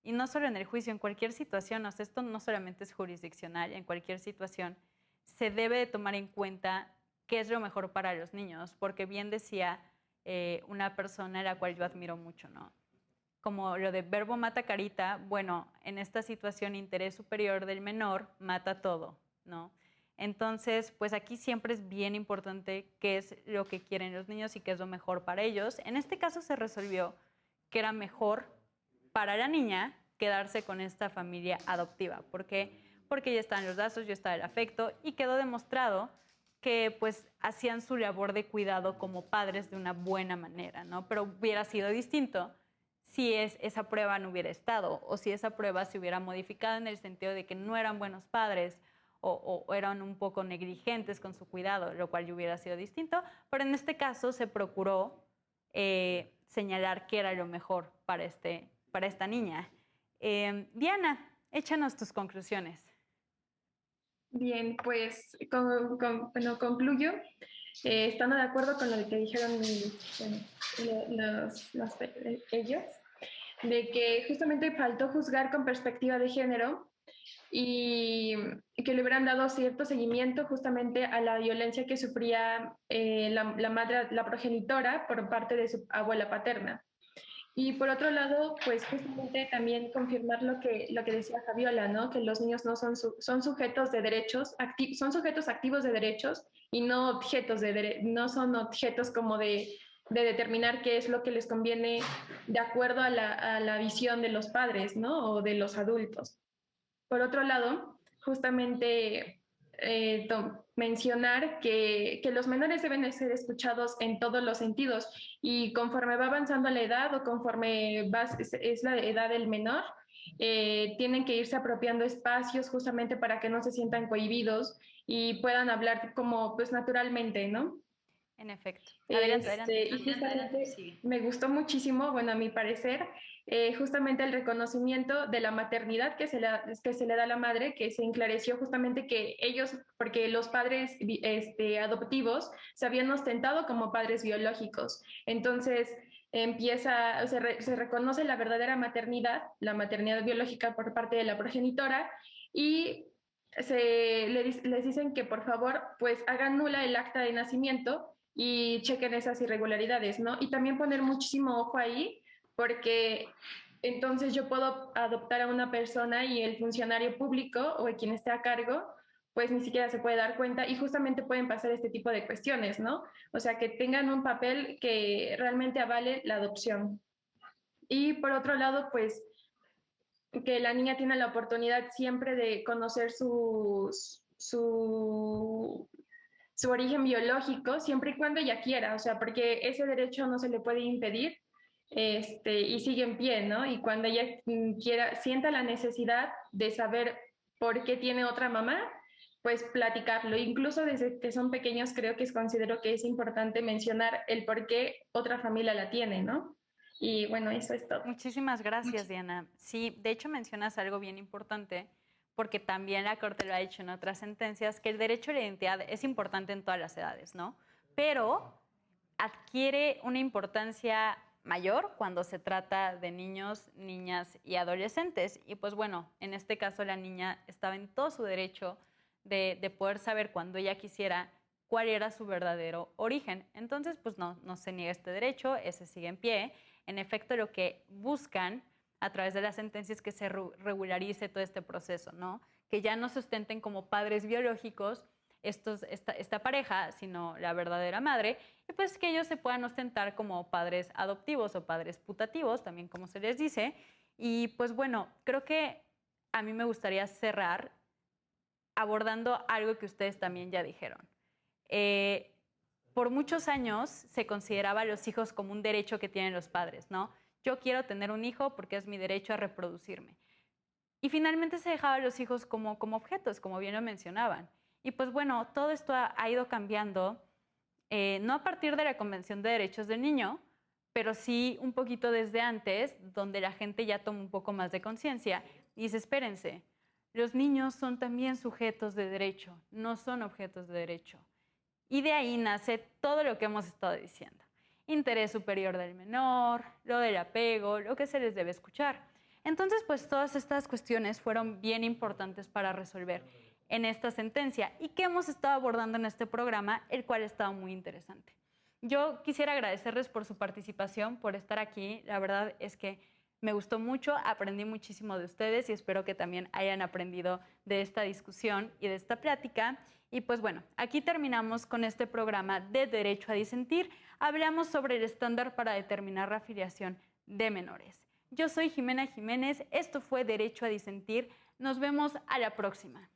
y no solo en el juicio, en cualquier situación, o sea, esto no solamente es jurisdiccional, en cualquier situación se debe de tomar en cuenta qué es lo mejor para los niños, porque bien decía una persona a la cual yo admiro mucho, ¿no? Como lo de verbo mata carita, bueno, en esta situación interés superior del menor mata todo, ¿no? Entonces, pues aquí siempre es bien importante qué es lo que quieren los niños y qué es lo mejor para ellos. En este caso se resolvió que era mejor para la niña quedarse con esta familia adoptiva. ¿Por qué? Porque ya estaban los lazos, ya estaba el afecto, y quedó demostrado que pues hacían su labor de cuidado como padres de una buena manera, ¿no? Pero hubiera sido distinto si esa prueba no hubiera estado, o si esa prueba se hubiera modificado en el sentido de que no eran buenos padres o eran un poco negligentes con su cuidado, lo cual hubiera sido distinto. Pero en este caso se procuró señalar qué era lo mejor para esta niña. Diana, échanos tus conclusiones. Bien, pues bueno, concluyo estando de acuerdo con lo que dijeron ellos, de que justamente faltó juzgar con perspectiva de género y que le hubieran dado cierto seguimiento justamente a la violencia que sufría la madre, la progenitora, por parte de su abuela paterna. Y por otro lado, pues justamente también confirmar lo que decía Fabiola, ¿no? Que los niños no son sujetos de derechos, son sujetos activos de derechos y no objetos no son objetos como de determinar qué es lo que les conviene de acuerdo a la visión de los padres, ¿no? O de los adultos. Por otro lado, justamente mencionar que los menores deben ser escuchados en todos los sentidos y conforme va avanzando la edad o conforme es la edad del menor, tienen que irse apropiando espacios justamente para que no se sientan cohibidos y puedan hablar como pues naturalmente, ¿no? En efecto. Adelante, Y justamente sí. me gustó muchísimo, bueno, a mi parecer, justamente el reconocimiento de la maternidad que se le da a la madre, que se enclareció justamente que ellos, porque los padres adoptivos se habían ostentado como padres biológicos. Entonces, se reconoce la verdadera maternidad, la maternidad biológica por parte de la progenitora y les dicen que por favor pues hagan nula el acta de nacimiento y chequen esas irregularidades, ¿no? Y también poner muchísimo ojo ahí, porque entonces yo puedo adoptar a una persona y el funcionario público o quien esté a cargo, pues ni siquiera se puede dar cuenta y justamente pueden pasar este tipo de cuestiones, ¿no? O sea, que tengan un papel que realmente avale la adopción. Y por otro lado, pues que la niña tiene la oportunidad siempre de conocer su origen biológico, siempre y cuando ella quiera, o sea, porque ese derecho no se le puede impedir y sigue en pie, ¿no? Y cuando ella quiera, sienta la necesidad de saber por qué tiene otra mamá, pues platicarlo. Incluso desde que son pequeños creo que considero que es importante mencionar el por qué otra familia la tiene, ¿no? Y bueno, eso es todo. Muchísimas gracias, Diana. Sí, de hecho mencionas algo bien importante, porque también la Corte lo ha dicho en otras sentencias, que el derecho a la identidad es importante en todas las edades, ¿no? Pero adquiere una importancia mayor cuando se trata de niños, niñas y adolescentes. Y pues bueno, en este caso la niña estaba en todo su derecho de poder saber cuando ella quisiera cuál era su verdadero origen. Entonces, pues no se niega este derecho, ese sigue en pie. En efecto, lo que buscan a través de las sentencias es que se regularice todo este proceso, ¿no? Que ya no se ostenten como padres biológicos esta pareja, sino la verdadera madre, y pues que ellos se puedan ostentar como padres adoptivos o padres putativos, también como se les dice. Y pues bueno, creo que a mí me gustaría cerrar abordando algo que ustedes también ya dijeron. Por muchos años se consideraba a los hijos como un derecho que tienen los padres, ¿no? Yo quiero tener un hijo porque es mi derecho a reproducirme. Y finalmente se dejaba a los hijos como objetos, como bien lo mencionaban. Y pues bueno, todo esto ha ido cambiando, no a partir de la Convención de Derechos del Niño, pero sí un poquito desde antes, donde la gente ya toma un poco más de conciencia y dice, espérense, los niños son también sujetos de derecho, no son objetos de derecho. Y de ahí nace todo lo que hemos estado diciendo. Interés superior del menor, lo del apego, lo que se les debe escuchar. Entonces, pues todas estas cuestiones fueron bien importantes para resolver en esta sentencia y que hemos estado abordando en este programa, el cual ha estado muy interesante. Yo quisiera agradecerles por su participación, por estar aquí. La verdad es que me gustó mucho, aprendí muchísimo de ustedes y espero que también hayan aprendido de esta discusión y de esta plática. Y pues bueno, aquí terminamos con este programa de Derecho a Disentir. Hablamos sobre el estándar para determinar la afiliación de menores. Yo soy Jimena Jiménez, esto fue Derecho a Disentir. Nos vemos a la próxima.